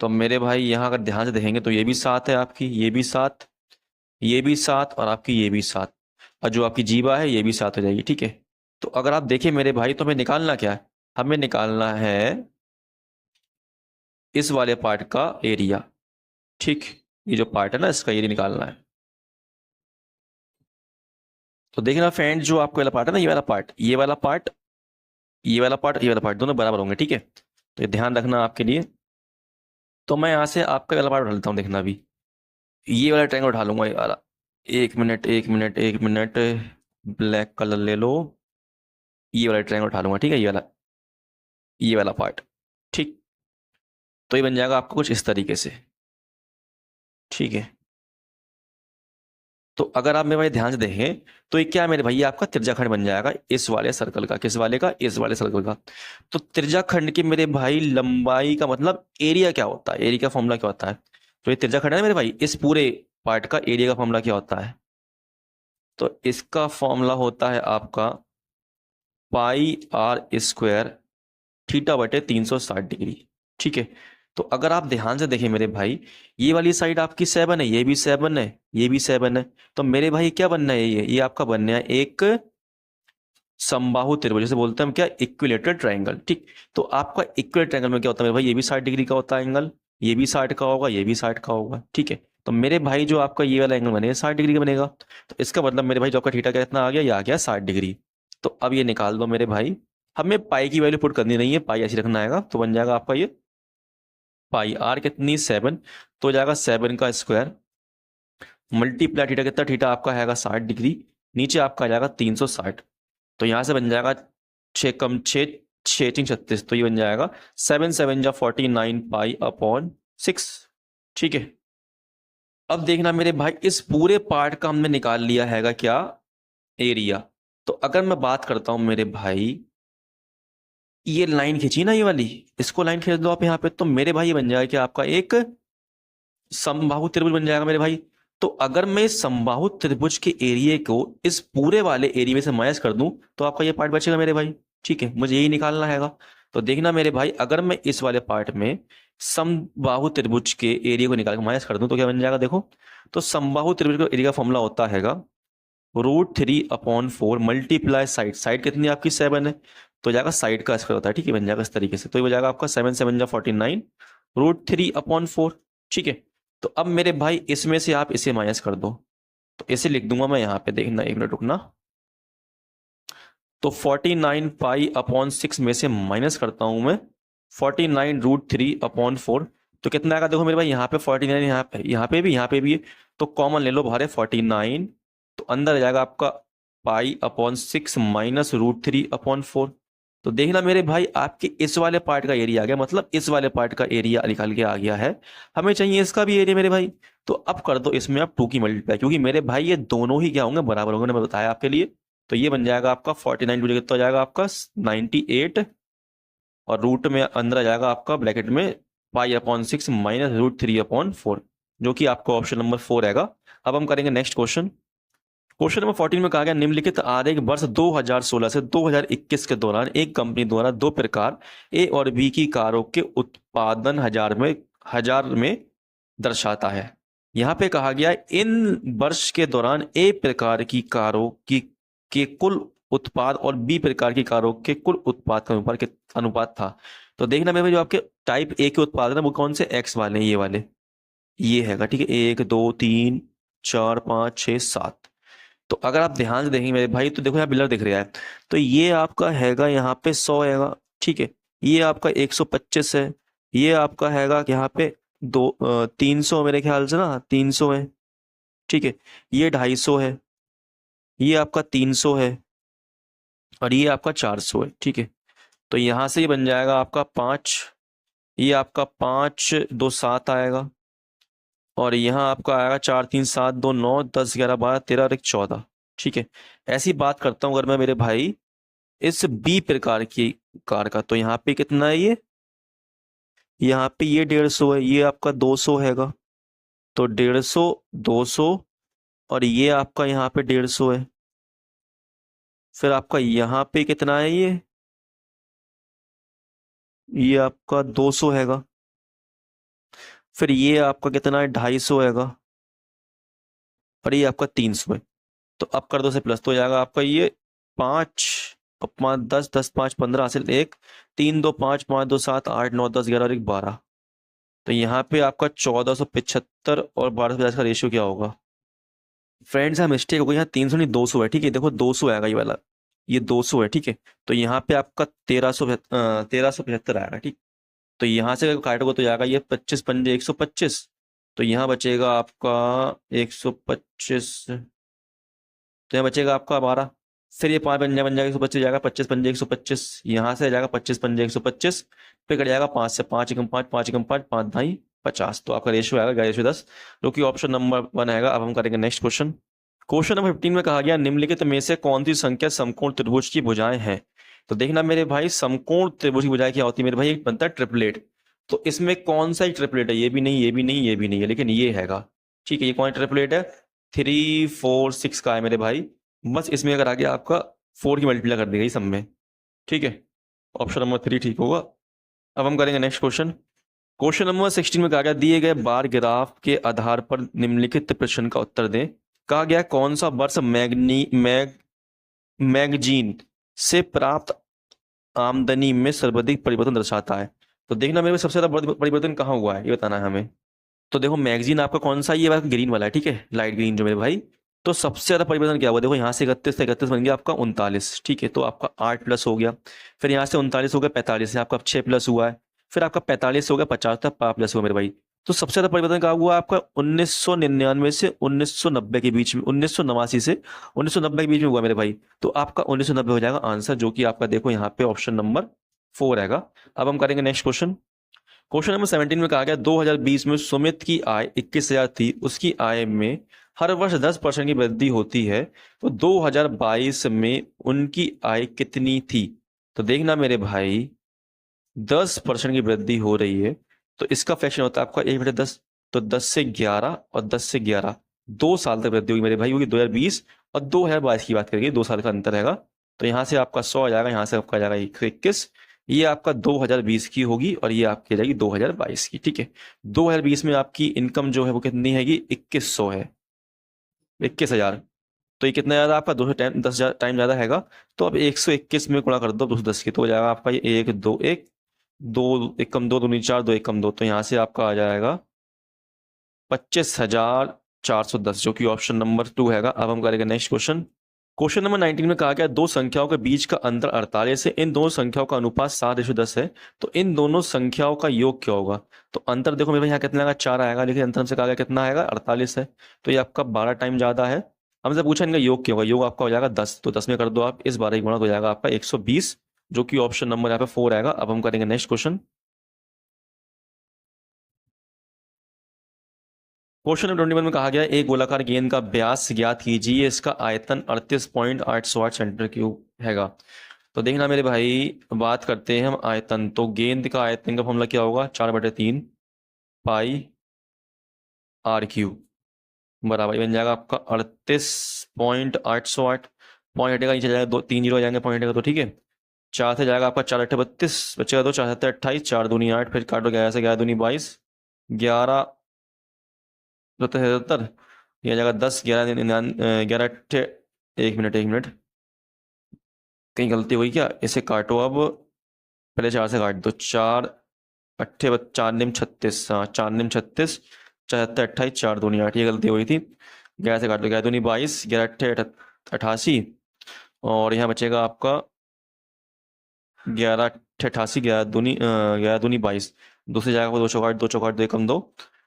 तो मेरे भाई यहाँ अगर ध्यान से देखेंगे तो ये भी 7 है आपकी, ये भी 7, ये भी 7 और आपकी ये भी 7, और जो आपकी जीवा है ये भी 7 हो जाएगी, ठीक है। तो अगर आप देखें मेरे भाई, तो हमें निकालना क्या है? हमें निकालना है इस वाले पार्ट का एरिया, ठीक। ये जो पार्ट है ना इसका एरिया निकालना है। तो देखना फ्रेंड, जो आपको वाला पार्ट है ना, ये वाला पार्ट, ये वाला पार्ट, ये वाला पार्ट, ये वाला पार्ट दोनों बराबर होंगे, ठीक है। तो ये ध्यान रखना आपके लिए। तो मैं यहाँ से आपका वाला पार्ट उठा लेता हूँ, देखना अभी ये वाला ट्रायंगल उठा लूंगा, ये वाला। एक मिनट एक मिनट एक मिनट, ब्लैक कलर ले लो, ये वाला ट्रायंगल उठा लूंगा, ठीक है, ये वाला पार्ट, ठीक। तो ये बन जाएगा आपको कुछ इस तरीके से, ठीक है। तो अगर आप मेरे भाई ध्यान से देखें तो ये क्या है मेरे भाई, ये आपका त्रिज्याखंड बन जाएगा इस वाले सर्कल का, किस वाले का? इस वाले सर्कल का। तो त्रिज्याखंड की मेरे भाई लंबाई का मतलब एरिया क्या होता है? एरिया का फॉर्मूला क्या होता है? तो ये त्रिज्याखंड है ना मेरे भाई, इस पूरे पार्ट का एरिया का फॉर्मूला क्या होता है? तो इसका फॉर्मूला होता है आपका पाई आर स्क्वायर थीटा बटे 360 डिग्री, ठीक है। तो अगर आप ध्यान से देखें मेरे भाई, ये वाली साइड आपकी 7 है, ये भी 7 है, ये भी 7 है। तो मेरे भाई क्या बनना है? ये आपका बनना है एक समबाहु त्रिभुज, जैसे बोलते हैं हम क्या, इक्विलेटरल ट्रायंगल, ठीक। तो आपका इक्विलेटरल ट्रायंगल में क्या होता है मेरे भाई, ये भी 60 डिग्री का होता है एंगल, ये भी 60 का होगा, ये भी 60 का होगा, ठीक है। तो मेरे भाई जो आपका ये वाला एंगल बनेगा 60 डिग्री का बनेगा। तो इसका मतलब मेरे भाई जो आपका थीटा कितना आ गया, ये आ गया 60 डिग्री। तो अब ये निकाल दो मेरे भाई, हमें पाई की वैल्यू पुट करनी नहीं है, पाई ऐसे रखना आएगा, तो बन जाएगा आपका ये पाई आर कितनी 7, तो हो जाएगा 7 का स्क्वायर मल्टीप्लाई थीटा कितना, थीटा आपका आएगा 60 डिग्री, नीचे आपका आ जाएगा 360। तो यहां से बन जाएगा 6 कम 6 6 3 36, तो ये बन जाएगा 7 7 जा 49 पाई अपॉन 6, ठीक है। अब देखना मेरे भाई, इस पूरे पार्ट का हमने निकाल लिया हैगा क्या, एरिया। तो अगर मैं बात करता हूं मेरे भाई, ये लाइन खींची ना ये वाली, इसको लाइन खींच दो आप यहाँ पे, तो मेरे भाई ये बन जाएगा क्या आपका एक समबाहु त्रिभुज बन जाएगा मेरे भाई। तो अगर मैं इस समबाहु त्रिभुज के एरिया को इस पूरे वाले एरिया में से माइनस कर दूं, तो आपका ये पार्ट बचेगा मेरे भाई, ठीक है, मुझे यही निकालना हैगा। तो देखना मेरे भाई, अगर मैं इस वाले पार्ट में समबाहु त्रिभुज के एरिया को निकाल कर माइनस कर दूं, तो क्या बन जाएगा देखो। तो समबाहु त्रिभुज का एरिया का फॉर्मूला होता हैगा √3/4 मल्टीप्लाई साइड, साइड कितनी आपकी 7 है, तो जाएगा साइड का स्क्वायर होता है, ठीक है, बन जाएगा इस तरीके से। तो ये हो जाएगा आपका 7 7 जा 49 √3/4, ठीक है। तो अब मेरे भाई इसमें से आप इसे माइनस कर दो, तो इसे लिख दूंगा मैं यहाँ पे, देखना 1 मिनट रुकना। तो 49 पाई/6 में से माइनस करता हूं मैं 49√3/4। तो कितना आएगा देखो मेरे भाई, यहाँ पे 49, यहाँ पे भी है, तो कॉमन ले लो बाहर है 49। तो अंदर आ जाएगा आपका पाई/6 माइनस √3/4। तो देखना मेरे भाई आपके इस वाले पार्ट का एरिया आ गया, मतलब इस वाले पार्ट का एरिया निकाल के आ गया है। हमें चाहिए इसका भी एरिया मेरे भाई। तो अब कर दो इसमें आप 2 की मल्टीप्लाई, क्योंकि मेरे भाई ये दोनों ही क्या होंगे, बराबर होंगे, मैं बताया आपके लिए। तो ये बन जाएगा आपका 49 टू कितना हो जाएगा आपका 98, और रूट में अंदर आ जाएगा आपका ब्रैकेट में पाई/6 माइनस √3/4, जो कि आपका ऑप्शन नंबर 4 रहेगा। अब हम करेंगे नेक्स्ट क्वेश्चन। क्वेश्चन नंबर 14 में कहा गया निम्नलिखित आरेख वर्ष 2016 से 2021 के दौरान एक कंपनी द्वारा दो प्रकार ए और बी की कारों के उत्पादन हजार में दर्शाता है। यहाँ पे कहा गया इन वर्ष के दौरान ए प्रकार की कारों की के कुल उत्पाद और बी प्रकार की कारों के कुल उत्पाद का अनुपात था। तो देखना मेरे जो आपके टाइप ए के उत्पाद है ना, वो कौन से, एक्स वाले, ये वाले, ये हैगा, ठीक है, 1 2 3 4 5 6 7। तो अगर आप ध्यान से देखेंगे मेरे भाई, तो देखो यहाँ बिलर दिख रहा है, तो ये आपका हैगा यहाँ पे 100 हैगा, ठीक है, ये आपका 125 है, ये आपका हैगा यहाँ पे 300 मेरे ख्याल से ना, 300 है, ठीक है, ये 250 है, ये आपका 300 है, और ये आपका 400 है, ठीक है। तो यहाँ से ये बन जाएगा आपका 5, ये आपका 5 2 7 आएगा, और यहाँ आपका आएगा 4 3 7 2 9 10 11 12 13 और 1 14, ठीक है। ऐसी बात करता हूँ अगर मैं मेरे भाई इस बी प्रकार की कार का, तो यहाँ पे कितना है ये, यहाँ पे ये 150 है, ये आपका 200 हैगा, तो 150 200, और ये आपका यहाँ पे 150 है, फिर आपका यहाँ पे कितना है ये आपका 200 हैगा, फिर ये आपका कितना है 250 हैगा, और ये आपका 300 है। तो अब कर दो से प्लस, तो हो जाएगा आपका ये 5 और 5 10 10 5 15 हासिल 1 3 2 5 5 2 7 8 9 10 11 और 1 12। तो यहाँ पे आपका 1475 और 1250 का रेशियो क्या होगा। फ्रेंड्स यहाँ मिस्टेक हो गई, यहाँ 300 नहीं 200 है, ठीक है, देखो 200 आएगा ये वाला, ये 200 है, ठीक है। तो यहाँ पे आपका 1375 आएगा, ठीक। तो यहाँ से अगर काटोगे तो जाएगा ये 25 पंजे 125, तो यहाँ बचेगा आपका 125, तो यहाँ बचेगा आपका 12, फिर ये 5 बन जाएगा 125 जाएगा, 25 पंजे 125, यहाँ से आ जाएगा 25 पंजे 125, फिर कट जाएगा 5 से, 5 एकम 5 5 एकम 5 5 ढाई 50। तो आपका रेशियो आएगा रेशियो 10, जो कि ऑप्शन नंबर 1 आएगा। अब हम करेंगे नेक्स्ट क्वेश्चन। क्वेश्चन नंबर 15 में कहा गया निम्नलिखित में से कौन सी संख्या समकोण त्रिभुज की भुजाएं हैं। तो देखना मेरे भाई समकोण त्रिभुज की भुजाएं क्या होती है मेरे भाई, एक बनता है ट्रिपलेट। तो इसमें कौन सा ट्रिपलेट है, ये भी नहीं, ये भी नहीं, ये भी नहीं है, लेकिन ये हैगा, ठीक है। ये कौन ट्रिपलेट है, 3 4 6 का है मेरे भाई। बस इसमें अगर आगे आपका 4 की मल्टीप्लाई कर दी गई सब में, ठीक है, ऑप्शन नंबर 3 ठीक होगा। अब हम करेंगे नेक्स्ट क्वेश्चन। क्वेश्चन नंबर 16 में कहा गया दिए गए बार ग्राफ के आधार पर निम्नलिखित प्रश्न का उत्तर दें। कहा गया कौन सा वर्ष मैगजीन से प्राप्त आमदनी में सर्वाधिक परिवर्तन दर्शाता है। तो देखना मेरे में सबसे ज्यादा परिवर्तन कहाँ हुआ है, ये बताना है हमें। तो देखो मैगजीन आपका कौन सा, ये वाला ग्रीन वाला है, ठीक है, लाइट ग्रीन जो मेरे भाई। तो सबसे ज्यादा परिवर्तन क्या हुआ, देखो यहाँ से 31 से 31 बन गया आपका 39, ठीक है, तो आपका 8 प्लस हो गया, फिर यहाँ से 39 हो गया 45 से आपका 6 प्लस हुआ है, फिर आपका 45 हो गया 50 तक 5 प्लस हुआ मेरे भाई। तो सबसे ज्यादा परिवर्तन क्या हुआ आपका 1999 से 1990 के बीच में, 1989 से 1990 के बीच में हुआ मेरे भाई। तो आपका 1990 हो जाएगा आंसर, जो कि आपका देखो यहाँ पे ऑप्शन नंबर 4 रहेगा। अब हम करेंगे नेक्स्ट क्वेश्चन। क्वेश्चन नंबर 17 में कहा गया 2020 में सुमित की आय 21,000 थी, उसकी आय में हर वर्ष 10% की वृद्धि होती है, तो 2022 में उनकी आय कितनी थी। तो देखना मेरे भाई 10% की वृद्धि हो रही है, तो इसका फ्रैक्शन होता है आपका 1/10, तो 10 से 11 और 10 से 11 2 साल तक वृद्धि होगी मेरे भाई, होगी 2020 और 2022 की बात करेंगे, 2 साल का अंतर रहेगा। तो यहाँ से आपका 100 आ जाएगा, यहाँ से आपका आ जाएगा 121, ये आपका 2020 की होगी और ये आपकी जाएगी 2022 की, ठीक है। 2020 में आपकी इनकम जो है वो कितनी हैगी, 2100 है, 21,000। तो ये कितना ज्यादा आपका 200 टाइम 10,000 टाइम ज्यादा हैगा। तो अब 121 में गुणा कर दो 210 की, तो हो जाएगा आपका ये 1 2 1 2 1 कम 2 2 4 2 1 कम 2, तो यहाँ से आपका आ जाएगा 25,410 जो कि ऑप्शन नंबर 2 हैगा। अब हम करेंगे नेक्स्ट क्वेश्चन। क्वेश्चन नंबर 19 में कहा गया दो संख्याओं के बीच का अंतर 48 है, इन दोनों संख्याओं का अनुपात 7:10 है, तो इन दोनों संख्याओं का योग क्या होगा। तो अंतर देखो मेरे भाई यहाँ कितना आएगा, 4 आएगा, लेकिन अंतर हमसे कहा गया कितना आएगा, 48 है, तो ये आपका 12 टाइम ज्यादा है। हमसे पूछा इनका योग क्या होगा, योग आपका हो जाएगा 10, तो 10 में कर दो आप, इस 12 की गुणा हो जाएगा आपका 120, जो कि ऑप्शन नंबर यहाँ पे 4 आएगा। अब हम करेंगे नेक्स्ट क्वेश्चन। क्वेश्चन नंबर 21 में कहा गया एक गोलाकार गेंद का व्यास ज्ञात कीजिए, इसका आयतन 38.808 सेंटीमीटर क्यूब हैगा। तो देखना मेरे भाई, बात करते हैं हम आयतन। तो गेंद का आयतन का फॉर्मूला क्या होगा, 4/3 पाई आर क्यूब बराबर बन जाएगा आपका 38.808। पॉइंट हटेगा, नीचे जाएगा, 2 3 जीरो जाएंगे, पॉइंट हटेगा तो ठीक है। 4 से जाएगा आपका 4×8 = 32, बचेगा 2, 4×7 = 28, 4×2 = 8, फिर काटो 11 से, 11×2 = 22, 11 77, यह जाएगा 10, 11 एक मिनट कहीं गलती हुई क्या, इसे काटो अब, पहले 4 से काट दो, 4×8 = 4×9 = 36, हाँ 4×9 = 36, 4×7 = 28, 4×2 = 8, ये गलती हुई थी। 11 से काट दो, 11×2 = 22, 11×8 = 88, और यहाँ बचेगा आपका 11×8 = 88, 11×2 = 22, दूसरी जगह को 2 चौकाट 2 चौकाट 2 कम 2,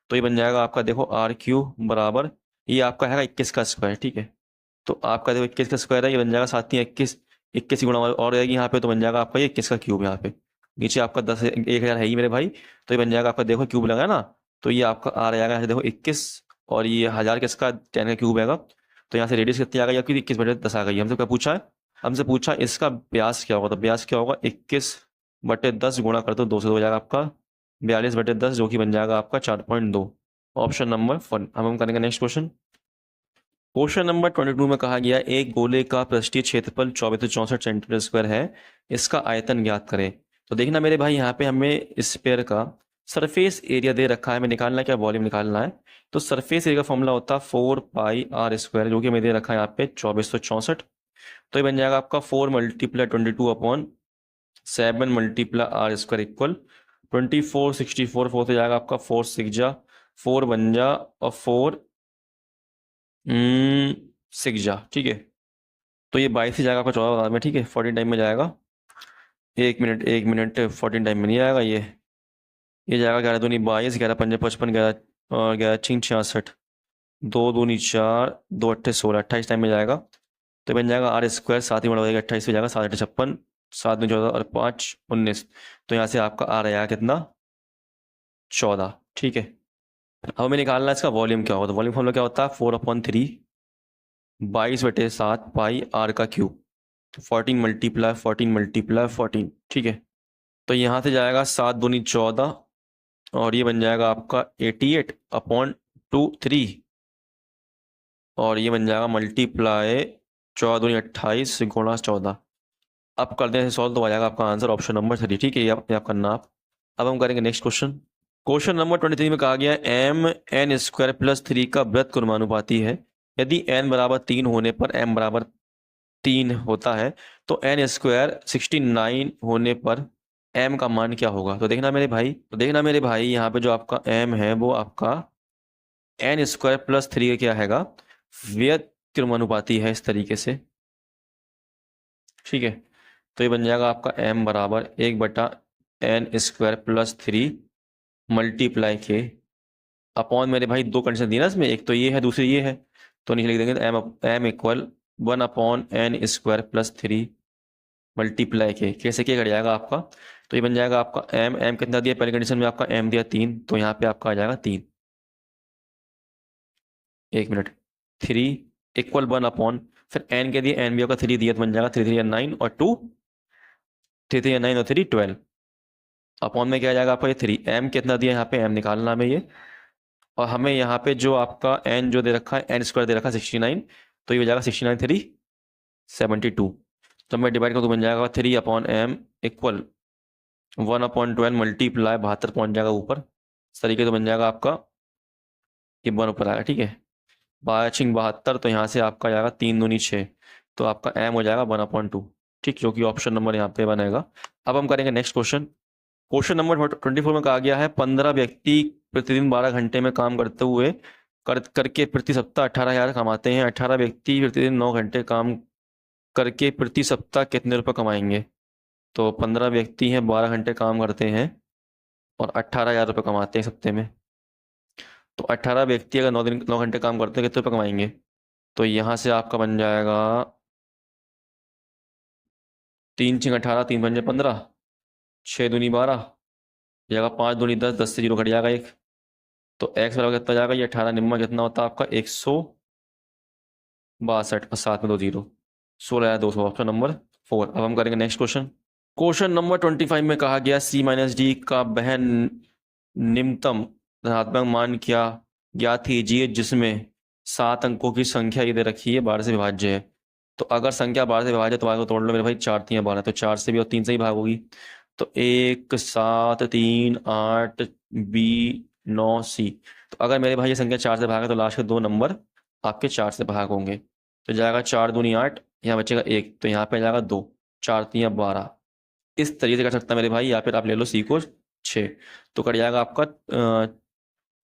तो ये बन जाएगा आपका देखो आर क्यू बराबर, ये आपका है 21 का स्क्वायर, ठीक है। तो आपका देखो 21 का स्क्वायर है, ये बन जाएगा 7×3 = 21, 21 की गुणा और रहेगी यहाँ पे, तो बन जाएगा आपका ये 21 का क्यूब यहाँ पे। नीचे आपका 10,000 है ही मेरे भाई, तो ये बन जाएगा आपका देखो क्यूब लगा ना, तो ये आपका आ जाएगा यहाँ से देखो 21, और ये 1000 किसका 10 का क्यूब हैगा, तो यहाँ से रेडियस कितनी आ गई आपकी, 21/10 आ गई। हमसे क्या पूछा है, हमसे पूछा इसका व्यास क्या होगा, तो व्यास क्या होगा, 21/10 गुणा कर दो 2 से, हो जाएगा आपका 42/10, जो कि बन जाएगा आपका 4.2, ऑप्शन नंबर 1। अब हम करेंगे नेक्स्ट क्वेश्चन। क्वेश्चन नंबर 22 में कहा गया एक गोले का पृष्ठीय क्षेत्रफल 2464 सेंटीमीटर स्क्वायर है, इसका आयतन ज्ञात करें। तो देखना मेरे भाई, यहाँ पे हमें स्फीयर का सरफेस एरिया दे रखा है, हमें निकालना है क्या, वॉल्यूम निकालना है। तो सरफेस एरिया का फॉर्मूला होता है 4πr², जो कि हमें दे रखा है यहाँ पे 2464, तो ये बन जाएगा आपका 4 × 22/7 × r² इक्वल 24 64, 4 से जाएगा आपका 4 6 जा 4 बन जा, और 4 6 जा, ठीक है। तो ये 22 से जाएगा आपका 14 में, ठीक है, 14 टाइम में जाएगा, एक मिनट 14 टाइम में नहीं आएगा, ये जाएगा 11×2 = 22, 11×5 = 55, 11 और 11×6 = 66, 2×2 = 4, 2×8 = 16, 28 टाइम में जाएगा, तो बन जाएगा r², 7 ही बड़ा हो जाएगा 28 में जाएगा, 7×8 = 56, 7×9 = 14 और 5 = 19, तो यहाँ से आपका आ रहा है कितना, 14, ठीक है। अब हमें निकालना है इसका वॉल्यूम क्या होगा, तो वॉल्यूम फॉर्मूला क्या होता है 4/3 22/7 पाई आर का क्यूब, 14 × 14, ठीक है। तो यहाँ से जाएगा 7×2 = 14, और ये बन जाएगा आपका 88/2 और ये बन जाएगा मल्टीप्लाई 14×2 = 28 गुणा 14। अब कर दें सॉल्व, तो आ जाएगा आपका आंसर ऑप्शन नंबर 3, ठीक है, ये अपने आप करना आप। अब हम करेंगे नेक्स्ट क्वेश्चन। क्वेश्चन नंबर 23 में कहा गया m(n² + 3) का वृत्त क्रमानुपाती है, यदि n = 3 होने पर m = 3 होता है, तो n² 69 होने पर m का मान क्या होगा। तो देखना मेरे भाई, यहाँ पे जो आपका m है वो आपका n² + 3 का क्या हैगा, वृत्त क्रमानुपाती है इस तरीके से, ठीक है। तो ये बन जाएगा आपका m बराबर 1/n² + 3 मल्टीप्लाई के अपॉन, मेरे भाई दो कंडीशन दी ना इसमें, एक तो ये है दूसरी ये है, तो नीचे लिख देंगे m = 1/n² + 3 मल्टीप्लाई के, कैसे क्या कर जाएगा आपका, तो ये बन जाएगा आपका m कितना दिया, पहली कंडीशन में आपका m दिया 3, तो यहाँ पे आपका आ जाएगा 3, एक मिनट 3 = 1/, फिर n के दिए, n भी आपका 3 दिया, तो बन जाएगा 3 3 9 और 2 3 3 9 और 3 12, अपॉन में क्या आ जाएगा आपका ये 3, m कितना दिया यहाँ पे, m निकालना हमें ये, और हमें यहाँ पे जो आपका n जो दे रखा है n² दे रखा है 69, तो ये हो जाएगा 69 3 72, तो मैं डिवाइड करूँ तो बन जाएगा 3/m इक्वल 1/12 मल्टीप्लाई 72 पहुंच जाएगा ऊपर, इस तरीके से बन जाएगा आपका ये 1 ऊपर आएगा, ठीक है, 72, तो यहाँ से आपका जाएगा 3×2 = 6, तो आपका m हो जाएगा 1/2, ठीक, जो कि ऑप्शन नंबर यहाँ पे बनेगा। अब हम करेंगे नेक्स्ट क्वेश्चन। क्वेश्चन नंबर 24 में कहा गया है 15 व्यक्ति प्रतिदिन 12 घंटे में काम करते हुए करके प्रति सप्ताह 18,000 कमाते हैं। 18 व्यक्ति प्रतिदिन 9 घंटे काम करके प्रति सप्ताह कितने रुपए कमाएंगे? तो 15 व्यक्ति हैं, 12 घंटे काम करते हैं और 18,000 रुपये कमाते हैं सप्ते में। तो 18 व्यक्ति अगर 9 घंटे काम करते हैं कितने रुपये कमाएंगे? तो यहाँ से आपका बन जाएगा 3 × 18, 3 × 15, 6 दूनी 12, जाएगा 5 दूनी 10, 10 से 0 घट जाएगा 1। तो x बराबर कितना जाएगा? ये 18 निम्मा कितना होता है आपका? 162 और 7 में 2 0, 16,200 ऑप्शन नंबर 4। अब हम करेंगे नेक्स्ट क्वेश्चन। क्वेश्चन नंबर 25 में कहा गया C-D का बहन निम्नतम धनात्मक मान क्या ज्ञात कीजिए जिसमें 7 अंकों की संख्या ये दे रखी है 12 से विभाज्य है। तो अगर संख्या 12 से विभाज्य है तो 12 को तोड़ लो मेरे भाई, 4 3 12, तो 4 से भी और 3 से ही भाग होगी। तो 1 7 3 8 B 9 C। तो अगर मेरे भाई ये संख्या 4 से भागे तो लास्ट के 2 नंबर आपके 4 से भाग होंगे। तो जाएगा 4 दूनी 8, यहाँ बचेगा 1, तो यहाँ पे जाएगा 2, 4 3 12। इस तरीके से कर सकता है मेरे भाई, या फिर आप ले लो C को 6, तो कट जाएगा आपका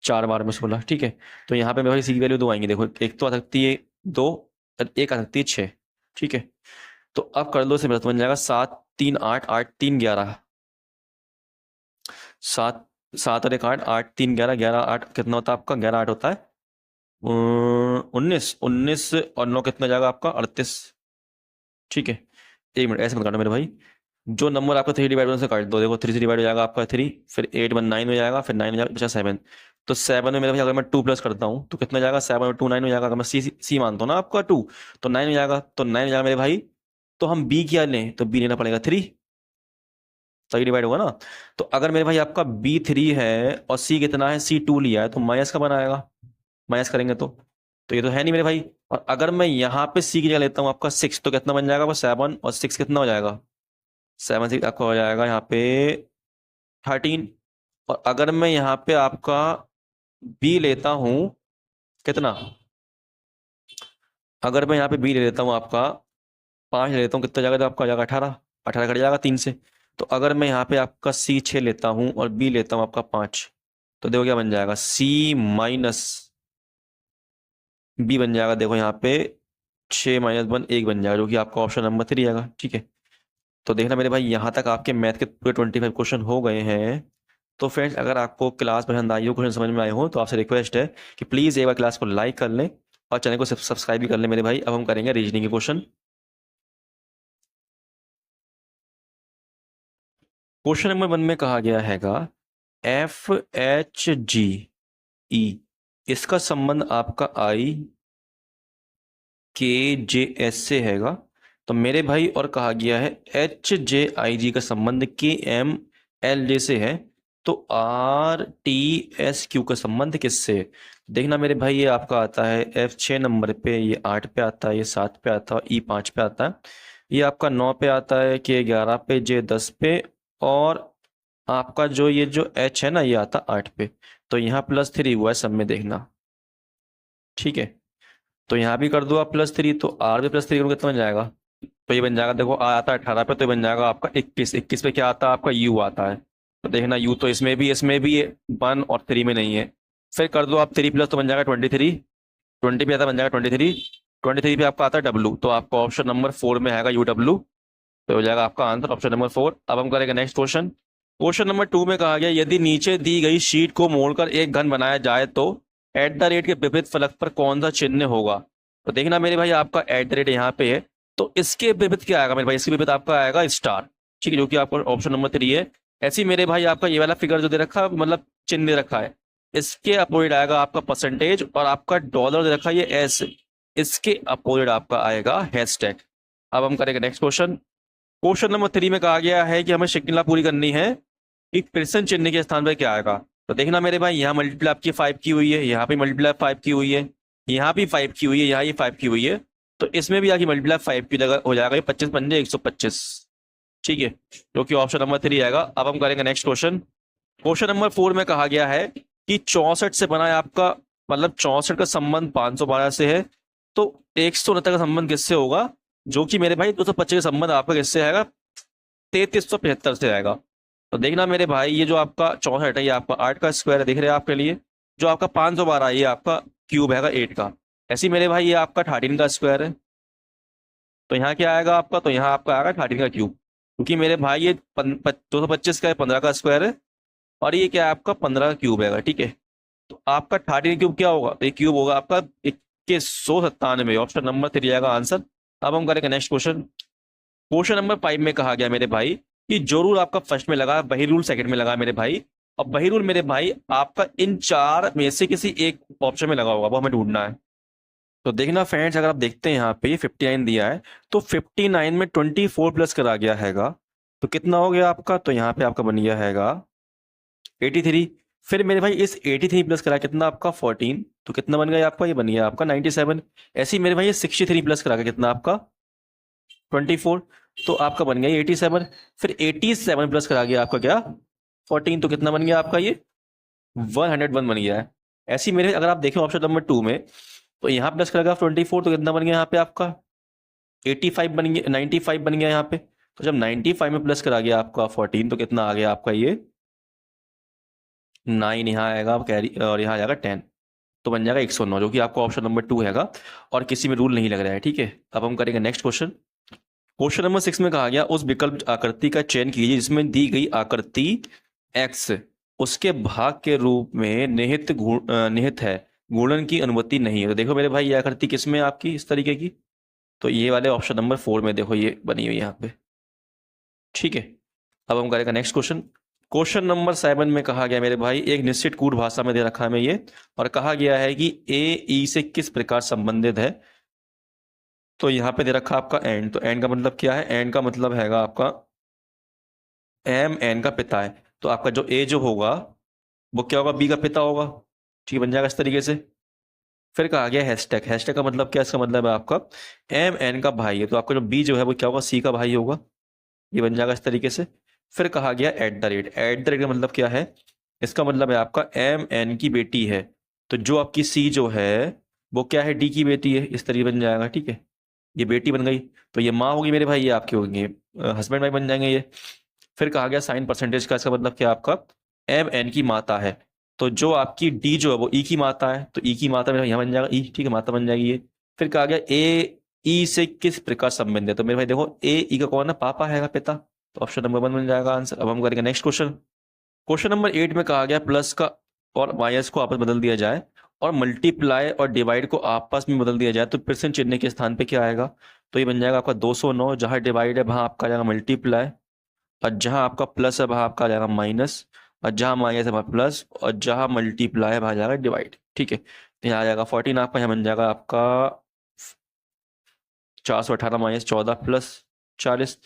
4 बार में 16। ठीक है, तो यहाँ पे मेरे भाई C की वैल्यू 2 आएंगी। देखो एक तो आ सकती है 2 और एक आ सकती है 6। ठीक है, तो अब कर लो से मेरा तो बन जाएगा 7 3 8 8 3 11, 7 7 और 1 8 8 3 11, 11 8 कितना होता है आपका? 11 8 होता है 19, 19 और 9 कितना जाएगा आपका? 38। ठीक है, 1 मिनट ऐसे मत काटो मेरे भाई, जो नंबर आपका 3 डिवाइड से काट दो। देखो 3 से डिवाइड हो जाएगा आपका 3, फिर 8 1 9 हो जाएगा, फिर 9 हो जाएगा, बचा 7। तो 7 में मेरे भाई अगर मैं 2 प्लस करता हूँ तो कितना जाएगा? 7 और 2 9 हो जाएगा। अगर मैं सी मानता हूँ ना आपका 2, तो 9 हो जाएगा। तो 9 हो जाएगा मेरे भाई। तो हम बी क्या लें? तो बी लेना पड़ेगा 3, सही डिवाइड होगा ना। तो अगर मेरे भाई आपका बी 3 है और सी कितना है? सी 2 लिया है, तो माइनस का बनाएगा, माइनस करेंगे तो ये तो है नहीं मेरे भाई। और अगर मैं यहाँ पे सी की जगह लेता हूँ आपका 6, तो कितना बन जाएगा? वो 7 और 6 कितना हो जाएगा? 7 6 आपका हो जाएगा यहाँ पे 13। और अगर मैं यहाँ पे आपका बी लेता हूँ कितना? अगर मैं यहाँ पे बी ले लेता हूँ आपका 5 ले लेता हूँ, कितना जाएगा? तो आपका जाएगा 18, 18 कट जाएगा 3 से। तो अगर मैं यहाँ पे आपका सी 6 लेता हूँ और बी लेता हूँ आपका 5, तो देखो क्या बन जाएगा? सी माइनस बी बन जाएगा। देखो यहाँ पे 6 - 1 1 बन जाएगा, जो कि आपका ऑप्शन नंबर 3 आएगा। ठीक है, तो देखना मेरे भाई यहाँ तक आपके मैथ के पूरे 25 क्वेश्चन हो गए हैं। तो फ्रेंड्स अगर आपको क्लास पसंद आई हो, क्वेश्चन समझ में आए हो, तो आपसे रिक्वेस्ट है कि प्लीज़ एक बार क्लास को लाइक कर लें और चैनल को सब्सक्राइब भी कर लें मेरे भाई। अब हम करेंगे रीजनिंग के क्वेश्चन। क्वेश्चन नंबर 1 में कहा गया हैगा FHGE, इसका संबंध आपका IKJS से हैगा। तो मेरे भाई और कहा गया है HJIG का संबंध KMLJ से है। तो RTSQ का संबंध किससे है? देखना मेरे भाई, ये आपका आता है F6 नंबर पे, ये 8 पे आता है, ये 7 पे आता है, E 5 पे आता है, ये आपका 9 पे आता है, K 11 पे, J 10 पे, और आपका जो ये जो H है ना, ये आता 8 पे। तो यहाँ +3 हुआ है सब में, देखना। ठीक है, तो यहाँ भी कर दो आप +3, तो R भी +3 करोगे कितना बन जाएगा? तो ये बन जाएगा, देखो R आता है 18 पे, तो ये बन जाएगा आपका 21। 21 पे क्या आता है आपका? U आता है। तो देखना U तो इसमें भी 1 और 3 में नहीं है। फिर कर दो आप 3 प्लस, तो बन जाएगा 23। 20 पे आता बन जाएगा 23। 23 पे आपका आता है W, तो आपका ऑप्शन नंबर 4 में आएगा UW। तो हो जाएगा आपका आंसर ऑप्शन नंबर 4। अब हम करेंगे नेक्स्ट क्वेश्चन। क्वेश्चन नंबर 2 में कहा गया यदि नीचे दी गई शीट को मोड़कर एक घन बनाया जाए तो @ के विपरीत फलक पर कौन सा चिन्ह होगा? तो देखना मेरे भाई, आपका @ यहाँ पे है, तो इसके विपरीत क्या आएगा मेरे भाई? इसके विपरीत आपका आएगा स्टार। ठीक है, जो कि आपका ऑप्शन नंबर 3 है। ऐसे ही मेरे भाई आपका ये वाला फिगर जो दे रखा है, मतलब चिन्ह दे रखा है, इसके अपोजिट आएगा आपका परसेंटेज, और आपका डॉलर दे रखा है ये एस, इसके अपोजिट आपका आएगा हैशटैग। अब हम करेंगे नेक्स्ट क्वेश्चन। क्वेश्चन नंबर 3 में कहा गया है कि हमें श्रृंखला पूरी करनी है कि प्रश्न चिन्ह के स्थान पर क्या आएगा? तो देखना मेरे भाई, यहाँ मल्टीप्लाई आपकी 5 की हुई है, यहाँ पे मल्टीप्लाई 5 की हुई है, यहाँ भी 5 की हुई है, यहाँ ये 5 की हुई है, तो इसमें भी आगे मल्टीप्लाई 5 की जगह हो जाएगा 25 पंजे 125। ठीक है, जो कि ऑप्शन नंबर 3 आएगा। अब हम करेंगे नेक्स्ट क्वेश्चन। क्वेश्चन नंबर 4 में कहा गया है कि 64 से बना है आपका, मतलब 64 का संबंध 512 से है, तो 169 का संबंध किससे होगा? जो कि मेरे भाई 225 का संबंध आपका किससे आएगा? 3375 से आएगा। तो देखना मेरे भाई, ये जो आपका 64 है ये आपका 8 का स्क्वायर है, दिख रहा है आपके लिए। जो आपका 512 ये आपका क्यूब है 8 का। ऐसे ही मेरे भाई ये आपका 13 का स्क्वायर है। तो यहाँ क्या आएगा आपका, तो यहाँ आपका आएगा 13 का क्यूब, क्योंकि मेरे भाई ये 225 का है, 15 का स्क्वायर है। और ये क्या है आपका 15 का क्यूब है, ठीक है। तो आपका 13 क्यूब क्या होगा, तो ये क्यूब होगा आपका 2197। ऑप्शन नंबर 3 आएगा आंसर। अब हम करेंगे नेक्स्ट क्वेश्चन। क्वेश्चन नंबर 5 में कहा गया मेरे भाई कि जो रूल आपका फर्स्ट में लगा वही रूल सेकंड में लगा मेरे भाई। और वही रूल मेरे भाई आपका इन चार में से किसी एक ऑप्शन में लगा होगा, वो हमें ढूंढना है। तो देखना फ्रेंड्स, अगर आप देखते हैं यहाँ पे 59 दिया है, तो 59 में 24 प्लस करा गया हैगा, तो कितना हो गया आपका, तो यहाँ पे आपका बन गया हैगा 83। फिर मेरे भाई इस 83 प्लस करा कितना आपका 14, तो कितना बन गया आपका, ये बन गया आपका 97। ऐसे ही मेरे भाई ये 63 प्लस करा के कितना आपका 24, तो आपका बन गया 87। फिर 87 प्लस करा गया आपका क्या 14, तो कितना बन गया आपका ये 101 बन गया है। ऐसे ही मेरे अगर आप देखें ऑप्शन नंबर 2 में, तो यहाँ प्लस करेगा 24, तो कितना बन गया यहाँ पे आपका 85 बन गया, 95 बन गया यहाँ पे। तो जब 95 में प्लस करा गया आपका 14, तो कितना आ गया आपका ये 9 यहाँ आएगा कैरी, और यहाँ आ जाएगा 10, तो बन जाएगा 109, जो कि आपका ऑप्शन नंबर 2 हैगा। और किसी में रूल नहीं लग रहा है, ठीक है। अब हम करेंगे नेक्स्ट क्वेश्चन। क्वेश्चन नंबर 6 में कहा गया उस विकल्प आकृति का चयन कीजिए जिसमें दी गई आकृति x उसके भाग के रूप में निहित है, गुणन की अनुमति नहीं है। तो देखो मेरे भाई ये आकृति किसमें है आपकी इस तरीके की, तो ये वाले ऑप्शन नंबर 4 में देखो ये बनी हुई है यहाँ पे, ठीक है। अब हम करेंगे नेक्स्ट क्वेश्चन। क्वेश्चन नंबर 7 में कहा गया मेरे भाई एक निश्चित कूट भाषा में दे रखा है मैं ये, और कहा गया है कि ए ई से किस प्रकार संबंधित है। तो यहाँ पे दे रखा आपका एंड, तो एंड का मतलब क्या है, एंड का मतलब हैगा आपका एम एन का पिता है। तो आपका जो ए जो होगा वो क्या होगा, बी का पिता होगा, ठीक बन जाएगा इस तरीके से। फिर कहा गया हैशटैग, हैशटैग का मतलब क्या है, इसका मतलब है आपका एम एन का भाई है, तो आपका जो बी जो है वो क्या होगा, सी का भाई होगा, ये बन जाएगा इस तरीके से। फिर कहा गया at the rate, at the rate का मतलब क्या है, इसका मतलब है आपका एम एन की बेटी है, तो जो आपकी सी जो है वो क्या है, डी की बेटी है, इस तरीके बन जाएगा, ठीक है। ये बेटी बन गई, तो ये माँ होगी मेरे भाई, ये आपके होंगे हस्बैंड वाइफ बन जाएंगे ये। फिर कहा गया साइन परसेंटेज का, इसका मतलब क्या आपका एम एन की माता है, तो जो आपकी डी जो है वो ई की माता है, तो ई की माता मेरे भाई यहाँ बन जाएगा ई, ठीक है, माता बन जाएगी ये। फिर कहा गया ए ई से किस प्रकार संबंध है, तो मेरे भाई देखो ए ई का कौन है, पापा है पिता, तो ऑप्शन नंबर 1 बन जाएगा आंसर। अब हम करेंगे नेक्स्ट क्वेश्चन। क्वेश्चन नंबर 8 में कहा गया प्लस का और माइनस को आपस में बदल दिया जाए और मल्टीप्लाई और डिवाइड को आपस में बदल दिया जाए, तो परसेंट चिन्ह के स्थान पे क्या आएगा, तो ये बन जाएगा आपका 209, जहां डिवाइड है वहां आपका आ जाएगा मल्टीप्लाई, और जहां आपका प्लस है वहां आपका आ जाएगा माइनस, और जहां माइनस है वहां प्लस, और जहां मल्टीप्लाई है वहां आ जाएगा डिवाइड, ठीक है। तो यहाँ आ जाएगा 14 आपका, यहाँ बन जाएगा आपका 418 माइनस 14 प्लस 40,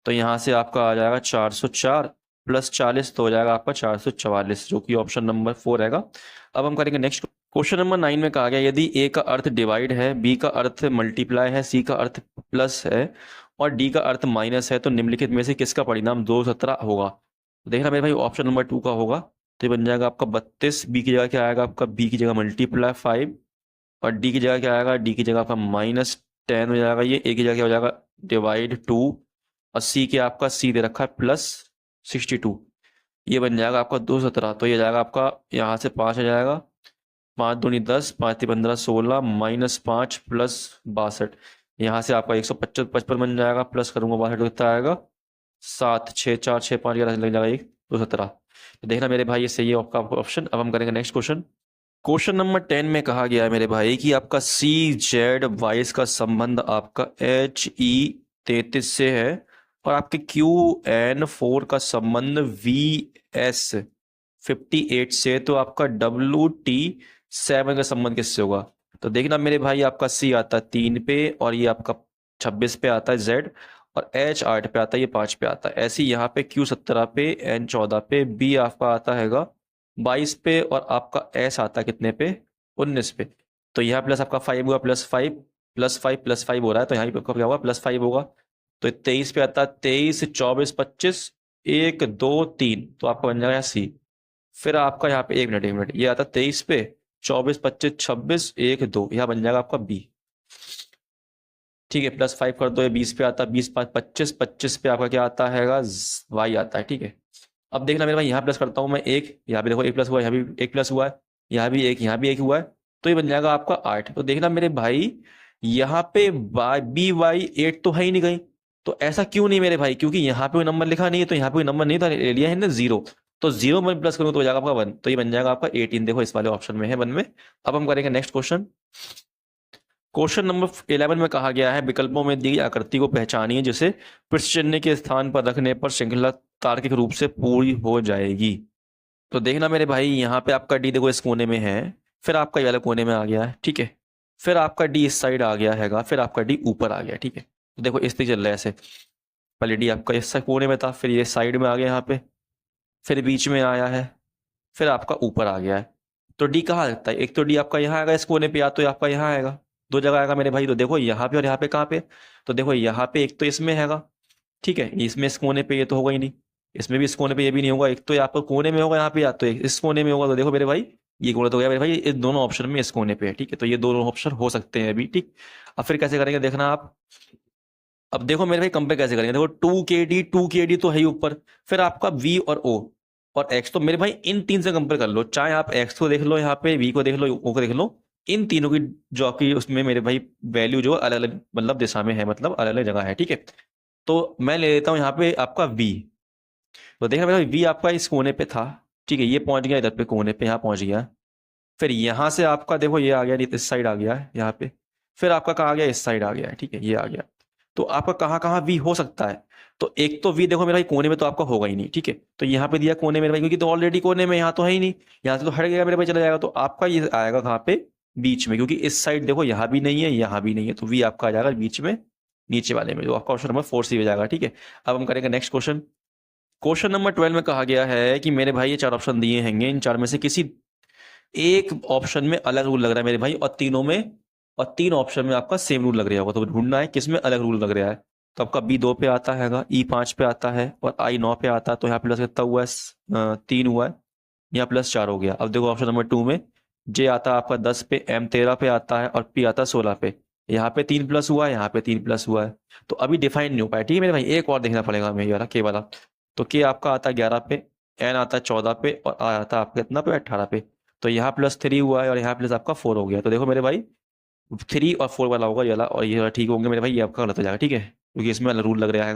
तो यहाँ से आपका आ जाएगा 404 प्लस 40, तो हो जाएगा आपका 444, जो कि ऑप्शन नंबर 4 रहेगा। अब हम करेंगे नेक्स्ट क्वेश्चन नंबर 9 में कहा गया यदि ए का अर्थ डिवाइड है, बी का अर्थ मल्टीप्लाई है, सी का अर्थ प्लस है और डी का अर्थ माइनस है, तो निम्नलिखित में से किसका परिणाम 217 होगा। तो देखना मेरे भाई ऑप्शन नंबर 2 का होगा, तो ये बन जाएगा आपका 32, बी की जगह क्या आएगा आपका, बी की जगह मल्टीप्लाई 5, और डी की जगह क्या आएगा, डी की जगह आपका -10 हो जाएगा, ये ए की जगह क्या हो जाएगा डिवाइड 2, और सी के आपका सी दे रखा है +62, ये बन जाएगा आपका 217। तो ये जाएगा आपका यहाँ से 5 आ जाएगा, 5 दूनी 10, 5 ती 15 16 -5 प्लस 62, यहाँ से आपका 155 बन जाएगा, प्लस करूंगा 62 कितना आएगा 7 6 4 6 5 11 लग जाएगा 1 217। तो देखना मेरे भाई ये सही है आपका ऑप्शन। अब हम करेंगे नेक्स्ट क्वेश्चन। क्वेश्चन नंबर 10 में कहा गया है मेरे भाई कि आपका सी जेड वाइस का संबंध आपका एच ई 33 से है, और आपके क्यू एन 4 का संबंध वी एस 58 से, तो आपका डब्ल्यू टी 7 का संबंध किससे होगा। तो देखना मेरे भाई आपका सी आता है 3 पे, और ये आपका 26 पे आता है जेड, और एच 8 पे आता है, ये 5 पे आता है। ऐसे ही यहाँ पे क्यू 17 पे, एन 14 पे, बी आपका आता हैगा 22 पे, और आपका एस आता है कितने पे 19 पे। तो यहाँ प्लस आपका 5 हुआ, +5 +5 +5 हो रहा है, तो यहाँ पे आपका क्या होगा +5 होगा, तो 23 पे आता है 23 24 25 1 2 3, तो आपका बन जाएगा सी। फिर आपका यहाँ पे 1 मिनट ये आता है 23 पे 24 25 26 1 2, यहाँ बन जाएगा आपका बी, ठीक है। +5 कर दो, ये 20 पे आता है, 20 5 25 25 पे आपका क्या आता हैगा वाई आता है, ठीक है। अब देखना मेरे भाई यहाँ प्लस करता हूँ मैं एक, यहाँ पे देखो एक प्लस हुआ है, यहाँ भी एक प्लस हुआ है, यहाँ भी एक, यहाँ भी एक हुआ है, तो ये बन जाएगा आपका 8। तो देखना मेरे भाई यहाँ पे बी वाई 8 तो है ही नहीं कहीं। तो ऐसा क्यों नहीं मेरे भाई, क्योंकि यहाँ पे कोई नंबर लिखा नहीं है, तो यहाँ पे कोई नंबर नहीं था, ले लिया है ना 0। तो 0 में प्लस करूँ तो हो जाएगा आपका 1, तो ये बन जाएगा आपका 18। देखो इस वाले ऑप्शन में है 1 में। अब हम करेंगे नेक्स्ट क्वेश्चन। क्वेश्चन नंबर 11 में कहा गया है विकल्पों में दी आकृति को पहचानिए जिसे पृष्ठ चिन्ह के स्थान पर रखने पर श्रृंखला तार्किक रूप से पूरी हो जाएगी। तो देखना मेरे भाई यहाँ पे आपका डी देखो इस कोने में है, फिर आपका ये वाला कोने में आ गया है, ठीक है, फिर आपका डी इस साइड आ गया हैगा, फिर आपका डी ऊपर आ गया, ठीक है। तो देखो इस तरीके चल रहा है ऐसे, पहले डी आपका इस कोने में था, फिर ये साइड में आ गया यहाँ पे, फिर बीच में आया है, फिर आपका ऊपर आ गया है। तो डी कहाँ लगता है, एक तो डी आपका यहाँ आएगा इस कोने पे, या तो आपका यहाँ आएगा, दो जगह आएगा मेरे भाई। तो देखो यहाँ पे और यहाँ पे कहाँ पे, तो देखो यहाँ पे एक तो इसमें हैगा, ठीक है, इसमें इस कोने पे ये तो होगा ही नहीं, इसमें भी इस कोने पे ये भी नहीं होगा, एक तो यहाँ पर कोने में होगा यहाँ पे, या तो इस कोने में होगा। तो देखो मेरे भाई ये कोना तो हो गया मेरे भाई, इस दोनों ऑप्शन में इस कोने पे है, ठीक है, तो ये दोनों ऑप्शन हो सकते हैं अभी, ठीक। अब फिर कैसे करेंगे देखना आप। अब देखो मेरे भाई कंपेयर कैसे करेंगे, देखो 2 kd तो है ही ऊपर, फिर आपका v और o और x, तो मेरे भाई इन तीन से कंपेयर कर लो, चाहे आप x को देख लो, यहाँ पे v को देख लो, o को देख लो, इन तीनों की जो की उसमें मेरे भाई वैल्यू जो अलग अलग मतलब दिशा में है, मतलब अलग अलग जगह है, ठीक है। तो मैं ले लेता हूँ यहाँ पे आपका v। तो देखना मेरा v आपका इस कोने पे था, ठीक है, ये पहुंच गया इधर पे कोने पे, यहाँ पहुंच गया, फिर यहाँ से आपका देखो ये आ गया, इस साइड आ गया है यहाँ पे, फिर आपका कहाँ आ गया, इस साइड आ गया है, ठीक है, ये आ गया। तो आपका कहाँ कहाँ वी हो सकता है, तो एक तो वी देखो मेरा भाई कोने में तो आपका होगा ही नहीं, ठीक है, तो यहाँ पे दिया कोने मेरे भाई, क्योंकि तो ऑलरेडी कोने में, यहाँ तो है ही नहीं, यहाँ से तो हट गया मेरे भाई, चला जाएगा, तो आपका ये आएगा कहाँ पे, बीच में, क्योंकि इस साइड देखो यहाँ भी नहीं है, यहाँ भी नहीं है, तो वी आपका आ जाएगा बीच में, नीचे वाले में, जो आपका ऑप्शन नंबर 4 सी हो जाएगा, ठीक है। अब हम करेंगे नेक्स्ट क्वेश्चन। क्वेश्चन नंबर 12 में कहा गया है कि मेरे भाई ये 4 ऑप्शन दिए हैंगे, इन 4 में से किसी एक ऑप्शन में अलग रूल लग रहा है मेरे भाई, और तीनों में, और 3 ऑप्शन में आपका सेम रूल लग रहा होगा, तो ढूंढना है किसमें अलग रूल लग रहा है। तो आपका बी 2 पे आता हैगा, ई 5 पे आता है, और आई 9 पे आता है, तो यहाँ प्लस कितना हुआ है, 3 हुआ है, यहाँ प्लस 4 हो गया। अब देखो ऑप्शन नंबर 2 में जे आता है आपका 10 पे, एम 13 पे आता है, और पी आता है 16 पे, यहाँ पे 3 प्लस हुआ है, यहाँ पे 3 प्लस हुआ है, तो अभी डिफाइन नहीं हो पाया, ठीक है मेरे भाई, एक और देखना पड़ेगा हमें ये वाला के वाला। तो के आपका आता है 11 पे, एन आता है 14 पे, और आ आता है आपका कितना पे, 18 पे। तो यहाँ +3 हुआ है, और यहाँ प्लस आपका 4 हो गया। तो देखो मेरे भाई 3 और 4 वाला होगा ये वाला, और ये वाला ठीक होंगे मेरे भाई, ये आपका गलत हो जाएगा, ठीक है, क्योंकि इसमें रूल लग रहा है।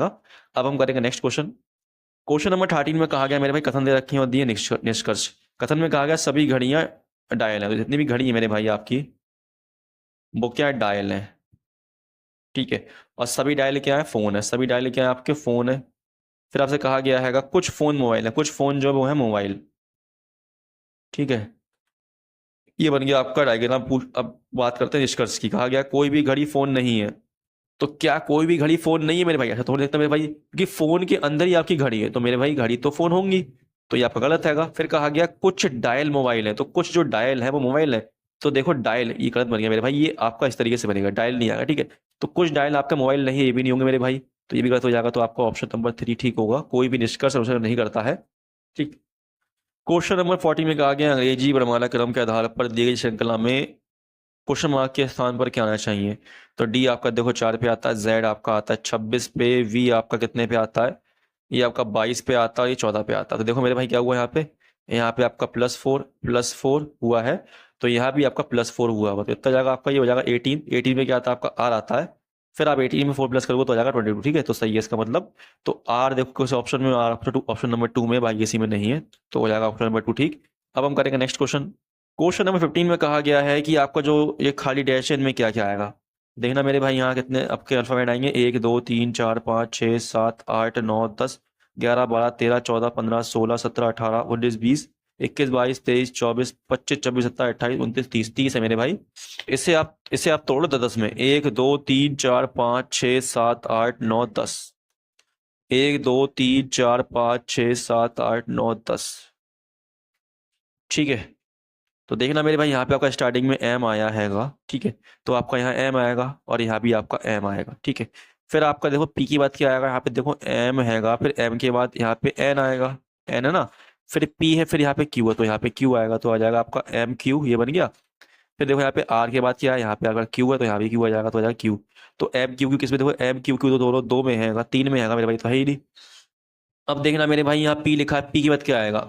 अब हम करेंगे नेक्स्ट क्वेश्चन। क्वेश्चन नंबर 13 में कहा गया मेरे भाई, कथन दे रखे हैं और दिए निष्कर्ष। कथन में कहा गया सभी घड़ियां डायल है, तो जितनी भी घड़ी है मेरे भाई आपकी, वो क्या है, डायल है, ठीक है, और सभी डायल क्या है, फोन है, सभी डायल क्या है, आपके फोन है। फिर आपसे कहा गया है कुछ फोन मोबाइल है, कुछ फोन जो वो है मोबाइल, ठीक है, ये बन गया आपका डायग्राम। अब बात करते हैं निष्कर्ष की। कहा गया कोई भी घड़ी फोन नहीं है, तो क्या कोई भी घड़ी फोन नहीं है मेरे भाई, ऐसा थोड़ी देखता मेरे भाई, क्योंकि फोन के अंदर ही आपकी घड़ी है, तो मेरे भाई घड़ी तो फोन होंगी, तो ये आपका गलत हैगा। फिर कहा गया कुछ डायल मोबाइल है, तो कुछ जो डायल है वो मोबाइल है, तो देखो डायल ये गलत बन गया मेरे भाई, ये आपका इस तरीके से बनेगा, डायल नहीं आएगा, ठीक है। तो कुछ डायल आपका मोबाइल नहीं है, ये भी नहीं होंगे मेरे भाई, तो ये भी गलत हो जाएगा। तो आपका ऑप्शन नंबर 3 ठीक होगा, कोई भी निष्कर्ष अनुसरण नहीं करता है, ठीक। क्वेश्चन नंबर 40 में कहा गया अंग्रेजी वर्णमाला क्रम के आधार पर दी गई श्रृंखला में क्वेश्चन मार्क के स्थान पर क्या आना चाहिए। तो डी आपका देखो 4 पे आता है, जेड आपका आता है 26 पे, वी आपका कितने पे आता है, ये आपका 22 पे आता है, ये 14 पे आता है। तो देखो मेरे भाई क्या हुआ यहाँ पे आपका +4 हुआ है, तो यहाँ भी आपका +4 हुआ हुआ, तो इतना जाएगा आपका, ये हो जाएगा 18 में क्या आता है आपका आर आता है, फिर आप 18 में 4 प्लस करोगे तो हो जाएगा 22, ठीक है, तो सही है इसका मतलब। तो आर देखो किस ऑप्शन में, आर ऑप्शन नंबर 2 में, बाकी इसी में नहीं है, तो हो जाएगा ऑप्शन नंबर 2 ठीक। अब हम करेंगे नेक्स्ट क्वेश्चन। क्वेश्चन नंबर 15 में कहा गया है कि आपका जो ये खाली डैश है इनमें क्या क्या आएगा। देखना मेरे भाई यहाँ कितने आपके अल्फाबेट आएंगे, 1 2 3 4 5 6 7 8 9 10 11 12 13 14 15 16 17 18 19 20 21 22 23 24 25 26 27 28 29 30 30 है मेरे भाई। इसे आप तोड़ दो 10 में, 1 2 3 4 5 6 7 8 9 10, 1 2 3 4 5 6 7 8 9 10, ठीक है। तो देखना मेरे भाई यहाँ पे आपका स्टार्टिंग में एम आया हैगा, ठीक है, तो आपका यहाँ एम आएगा, और यहाँ भी आपका एम आएगा, ठीक है। फिर आपका देखो पी की बात क्या आएगा, यहाँ पे देखो एम हैगा, फिर एम के बाद यहाँ पे एन आएगा, एन है ना, फिर पी है, फिर यहाँ पे क्यू है, तो यहाँ पे क्यू आएगा, तो आ जाएगा आपका एम क्यू, ये बन गया। फिर देखो यहाँ पे आर के बाद क्या है, यहाँ पे अगर क्यू है तो यहाँ भी क्यू आ जाएगा, तो आ जाएगा क्यू। तो एम क्यू क्यू किसमें, देखो एम क्यू क्यू तो दोनों 2 में हैगा, 3 में हैगा मेरे भाई, तो है ही नहीं, अब देखना मेरे भाई यहाँ पी लिखा है, पी के बाद क्या आएगा,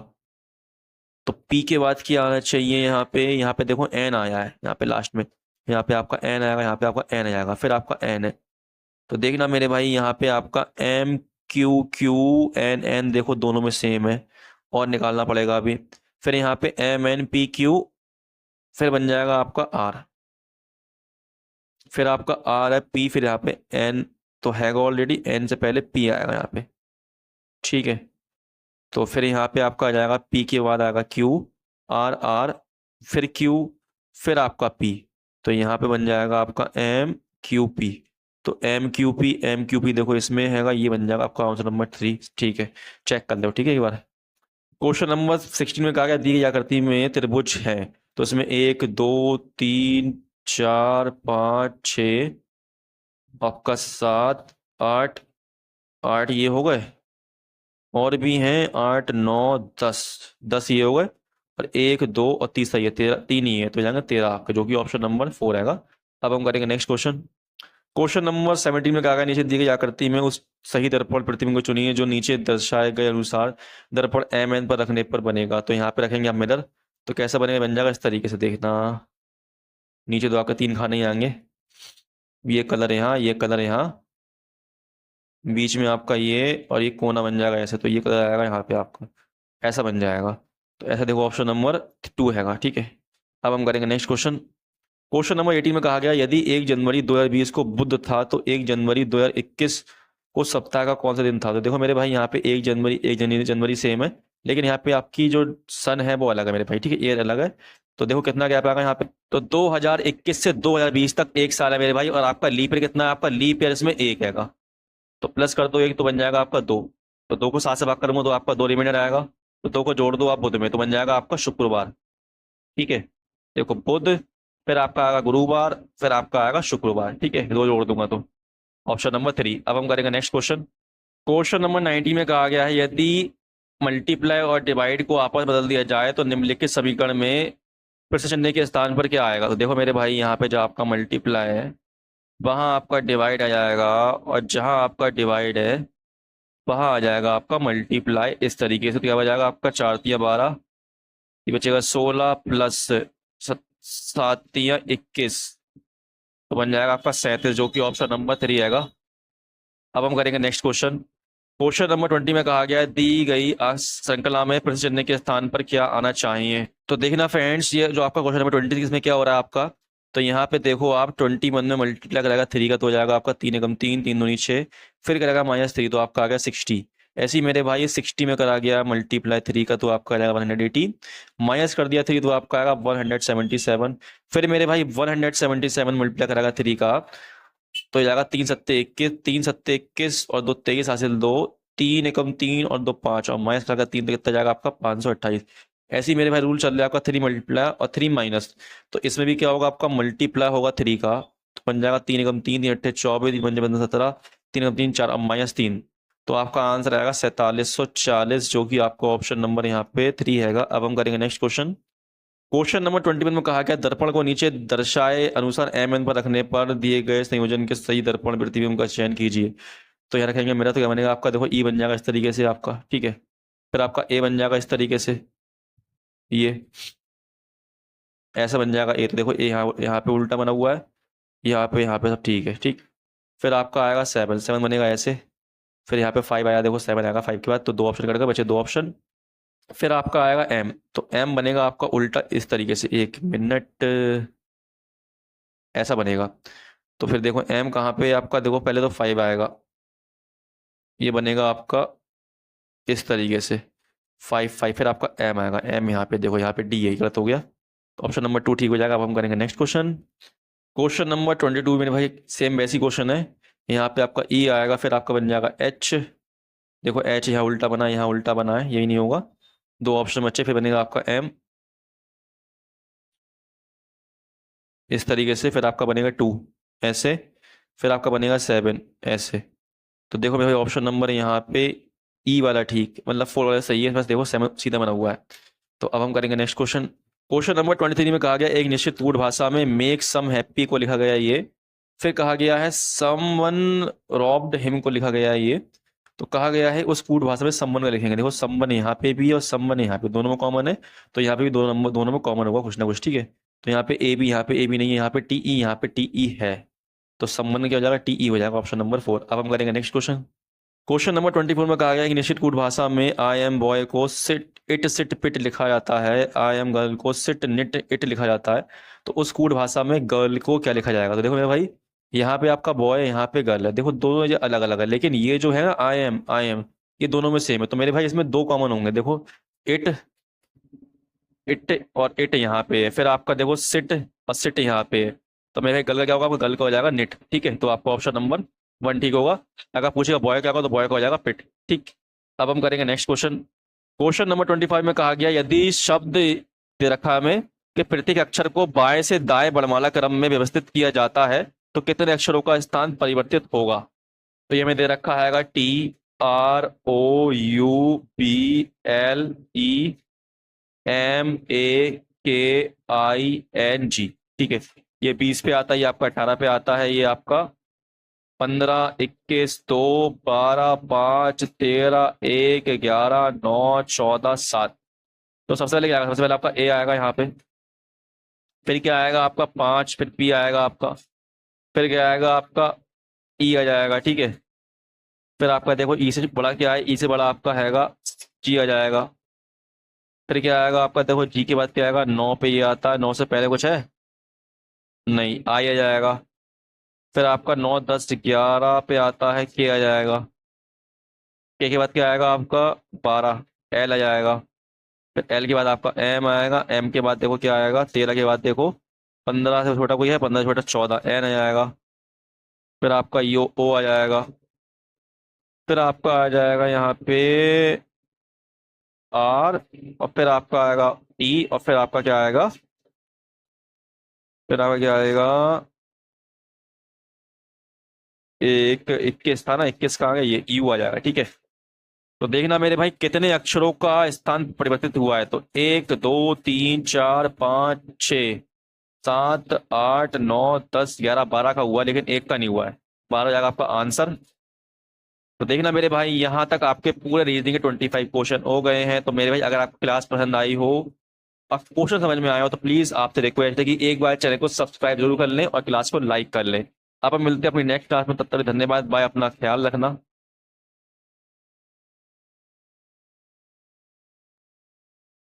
तो पी के बाद क्या आना चाहिए यहाँ पे देखो एन आया है यहाँ पे लास्ट में, यहाँ पे आपका एन आएगा, यहाँ पे आपका एन आएगा, फिर आपका एन है। तो देखना मेरे भाई यहाँ पे आपका M Q Q N N देखो दोनों में सेम है, और निकालना पड़ेगा अभी। फिर यहाँ पे एम एन पी क्यू, फिर बन जाएगा आपका आर, फिर आपका आर है पी, फिर यहाँ पे एन तो हैगा ऑलरेडी, एन से पहले पी आएगा यहाँ पे, ठीक है। तो फिर यहाँ पे आपका आ जाएगा पी के बाद आएगा क्यू, आर आर, फिर क्यू, फिर आपका पी, तो यहाँ पे बन जाएगा आपका एम क्यू पी। तो एम क्यू पी देखो इसमें हैगा, ये बन जाएगा आपका आंसर नंबर 3, ठीक है। चेक कर लो, ठीक है एक बार। क्वेश्चन नंबर 16 में कहा गया दी गई आकृति में त्रिभुज है, तो इसमें 1 2 3 4 5 6 आपका 7 8, 8 ये हो गए, और भी हैं 8 9 10, 10 ये हो गए, और 1 2 और तीसरा ये 13, 3 ही है, तो जाएंगे 13 आपके, जो कि ऑप्शन नंबर 4 आएगा। अब हम करेंगे नेक्स्ट क्वेश्चन। क्वेश्चन नंबर 17 में कहा गया नीचे दी गई आकृति में उस सही दर्पण प्रतिबिंब को चुनिए जो नीचे दर्शाए गए अनुसार दर्पण एम एन पर रखने पर बनेगा। तो यहाँ पे रखेंगे आप मिरर, तो कैसा बनेगा, बन जाएगा इस तरीके से, देखना नीचे दो आपके 3 खाने ही आएंगे, ये कलर यहाँ, ये कलर यहाँ, बीच में आपका ये, और ये कोना बन जाएगा ऐसे, तो ये कलर आएगा यहाँ पे आपका, ऐसा बन जाएगा। तो ऐसा देखो ऑप्शन नंबर 2 हैगा, ठीक है। अब हम करेंगे नेक्स्ट क्वेश्चन। क्वेश्चन नंबर 18 में कहा गया यदि 1 जनवरी 2020 को बुध था तो 1 जनवरी 2021 को सप्ताह का कौन सा दिन था। तो देखो मेरे भाई यहाँ पे 1 जनवरी 1 जनवरी सेम है, लेकिन यहाँ पे आपकी जो सन है वो अलग है मेरे भाई, ठीक है, ईयर अलग है। तो देखो कितना गैप आएगा यहाँ पे, तो 2021 से 2020 तक 1 साल है मेरे भाई, और आपका लीप ईयर कितना है, आपका लीप ईयर इसमें 1 हैगा, तो प्लस कर दो 1 तो बन जाएगा आपका 2, तो 2 को 7 से भाग करूंगा तो आपका 2 रिमाइंडर आएगा, तो 2 को जोड़ दो आप बुध में, तो बन जाएगा आपका शुक्रवार, ठीक है। देखो बुध, फिर आपका आएगा गुरुवार, फिर आपका आएगा शुक्रवार, ठीक है, 2 जोड़ दूंगा तो ऑप्शन नंबर 3। अब हम करेंगे नेक्स्ट क्वेश्चन। क्वेश्चन नंबर 19 में कहा गया है यदि मल्टीप्लाई और डिवाइड को आपस में बदल दिया जाए तो निम्नलिखित समीकरण में प्रश्न चिन्ह के स्थान पर क्या आएगा। तो देखो मेरे भाई यहाँ पे जो आपका मल्टीप्लाई है वहां आपका डिवाइड आ जाएगा, और जहां आपका डिवाइड है वहां आ जाएगा आपका मल्टीप्लाई, इस तरीके से। तो क्या हो जाएगा आपका 4 तिया 12, ये बचेगा 16 प्लस 7 तिया 21, तो बन जाएगा आपका 37, जो कि ऑप्शन नंबर 3 आएगा। अब हम करेंगे नेक्स्ट क्वेश्चन। क्वेश्चन नंबर 20 में कहा गया है दी गई श्रृंखला में प्रश्न चिन्ह के स्थान पर क्या आना चाहिए। तो देखना फ्रेंड्स, ये जो आपका क्वेश्चन नंबर 20 इसमें क्या हो रहा है आपका, तो यहाँ पे देखो आप 21 में मल्टीप्लाई करेगा 3 का, तो हो जाएगा आपका 3 एकम 3 3 दूनी 6, फिर करेगा -3 तो आपका आ गया 60। ऐसे ही मेरे भाई 60 में करा गया मल्टीप्लाई 3 का, तो आपका आ जाएगा 180, माइनस कर दिया 3 तो आपका आएगा 177, फिर मेरे भाई 177 मल्टीप्लाई करेगा 3 का, तो ये जाएगा 3 सत्ते 21, 3 सत्ते 21 और 2 23 हासिल 2, 3 एकम 3 और 2 5, और माइनस करेगा 3 तो कितना जाएगा आपका 528। ऐसे ही मेरे भाई रूल चल रहा है आपका 3 मल्टीप्लाई और 3 माइनस, तो इसमें भी क्या होगा आपका मल्टीप्लाई होगा 3 का, तो बन जाएगा 3 एकम 3 3 अट्ठे 24, 3 पंजे 17, 3 एकम 3 4 और -3, तो आपका आंसर आएगा 4740, जो कि आपका ऑप्शन नंबर यहाँ पे 3 हैगा। अब हम करेंगे नेक्स्ट क्वेश्चन। क्वेश्चन नंबर 21 में कहा गया दर्पण को नीचे दर्शाए अनुसार एम एन पर रखने पर दिए गए संयोजन के सही दर्पण प्रतिबिंब का चयन कीजिए। तो यहाँ रखेंगे मेरा, तो क्या बनेगा आपका, देखो ई बन जाएगा इस तरीके से आपका, ठीक है, फिर आपका ए बन जाएगा इस तरीके से, ये ऐसा बन जाएगा ए, तो देखो ए यहाँ पे उल्टा बना हुआ है, यहाँ पे सब ठीक है, ठीक। फिर आपका आएगा 7, 7 बनेगा ऐसे, फिर यहाँ पे 5 आया, देखो 7 आएगा 5 के बाद, तो 2 ऑप्शन कटेगा, बचे 2 ऑप्शन। फिर आपका आएगा एम, तो एम बनेगा आपका उल्टा इस तरीके से, 1 मिनट, ऐसा बनेगा। तो फिर देखो एम कहाँ पे आपका, देखो पहले तो 5 आएगा, ये बनेगा आपका इस तरीके से 5 5, फिर आपका एम आएगा, एम यहाँ पे देखो, यहाँ पे डी है, गलत हो गया, तो ऑप्शन नंबर 2 ठीक हो जाएगा। अब हम करेंगे नेक्स्ट क्वेश्चन। क्वेश्चन नंबर 22 में भाई सेम वैसी क्वेश्चन है, यहाँ पे आपका ई आएगा, फिर आपका बन जाएगा एच, देखो एच यहाँ उल्टा बना, यहाँ उल्टा बना है, यही नहीं होगा, 2 ऑप्शन बच्चे, फिर बनेगा आपका एम इस तरीके से, फिर आपका बनेगा 2 ऐसे, फिर आपका बनेगा 7 ऐसे। तो देखो मेरे ऑप्शन नंबर यहाँ पे ई वाला ठीक, मतलब 4 वाला सही है, बस देखो 7 सीधा बना हुआ है। तो अब हम करेंगे नेक्स्ट क्वेश्चन। क्वेश्चन नंबर 23 में कहा गया एक निश्चित कूट भाषा में मेक सम हैप्पी को लिखा गया ये, फिर कहा गया है समवन रॉब्ड हिम को लिखा गया है ये, तो कहा गया है उस कूट भाषा में संबंध का लिखेंगे। देखो संबंध यहाँ पे भी है और संबंध यहाँ पे, दोनों में कॉमन है, तो यहाँ पे भी दोनों में कॉमन होगा कुछ ना कुछ, ठीक है। तो यहाँ पे ए भी, यहाँ पे ए भी नहीं है, यहाँ पे टी ई, यहाँ पे टी ई है, तो संबंध क्या हो जाएगा, टी ई हो जाएगा, ऑप्शन नंबर 4। अब हम करेंगे नेक्स्ट क्वेश्चन। क्वेश्चन नंबर 24 में कहा गया है कि निश्चित कूट भाषा में आई एम बॉय को सिट इट सिट पिट लिखा जाता है, आई एम गर्ल को सिट निट इट लिखा जाता है, तो उस कूट भाषा में गर्ल को क्या लिखा जाएगा। तो देखो मेरे भाई, यहाँ पे आपका बॉय है, यहाँ पे गर्ल है, देखो दोनों ये अलग अलग है, लेकिन ये जो है ना आई एम ये दोनों में सेम है, तो मेरे भाई इसमें दो कॉमन होंगे। देखो इट इट और इट यहाँ पे है, फिर आपका देखो सिट और सिट यहाँ पे है, तो मेरे भाई गर्ल का क्या होगा, आपका गर्ल का हो जाएगा निट, ठीक है। तो आपको ऑप्शन नंबर 1 ठीक होगा। अगर पूछेगा बॉय क्या होगा, तो बॉय का हो जाएगा पिट, ठीक। अब हम करेंगे नेक्स्ट क्वेश्चन। क्वेश्चन नंबर 25 में कहा गया यदि शब्द दे रखा में कि प्रत्येक अक्षर को बाएं से दाएं वर्णमाला क्रम में व्यवस्थित किया जाता है तो कितने अक्षरों का स्थान परिवर्तित होगा। तो ये में दे रखा है TROUBLEMAKING, ठीक है। ये 20 पे आता है, ये आपका 18 पे आता है, ये आपका 15, 21, 2, 12, 5, 13, 1, 11, 9, 14, 7। तो सबसे पहले क्या आएगा, सबसे पहले आपका ए आएगा यहाँ पे, फिर क्या आएगा आपका 5, फिर बी आएगा आपका, फिर क्या आएगा आपका ई आ जाएगा, ठीक है। फिर आपका देखो ई से बड़ा क्या है, ई से बड़ा आपका हैगा जी आ जाएगा। फिर क्या आएगा आपका, देखो जी के बाद क्या आएगा, 9 पे ये आता है, 9 से पहले कुछ है नहीं, आई आ जाएगा। फिर आपका 9, 10, 11 पे आता है के आ जाएगा, के बाद क्या आएगा आपका 12, एल आ जाएगा। फिर एल के बाद आपका एम आएगा, एम के बाद देखो क्या आएगा 13 के बाद देखो 15 से छोटा कोई है, 15 से छोटा 14, एन आ जाएगा। फिर आपका यो ओ आ जाएगा। फिर आपका आ जाएगा यहाँ पे आर, और फिर आपका आएगा ई, और फिर आपका क्या आएगा, फिर आपका क्या आएगा, एक 21 था ना, 21 का आ गया, ये यू आ जाएगा, ठीक है। तो देखना मेरे भाई कितने अक्षरों का स्थान परिवर्तित हुआ है, तो 1, 2, 3, 4, 5, 6, 7, 8, 9, 10, 11, 12 का हुआ, लेकिन एक का नहीं हुआ है, 12 जाएगा आपका आंसर। तो देखना मेरे भाई, यहाँ तक आपके पूरे रीजनिंग के 25 क्वेश्चन हो गए हैं। तो मेरे भाई अगर आपको क्लास पसंद आई हो और क्वेश्चन समझ में आया हो, तो प्लीज आपसे रिक्वेस्ट है कि एक बार चैनल को सब्सक्राइब जरूर कर लें और क्लास को लाइक कर लें। आप मिलते हैं अपनी नेक्स्ट क्लास में, तब तक धन्यवाद, बाय, अपना ख्याल रखना।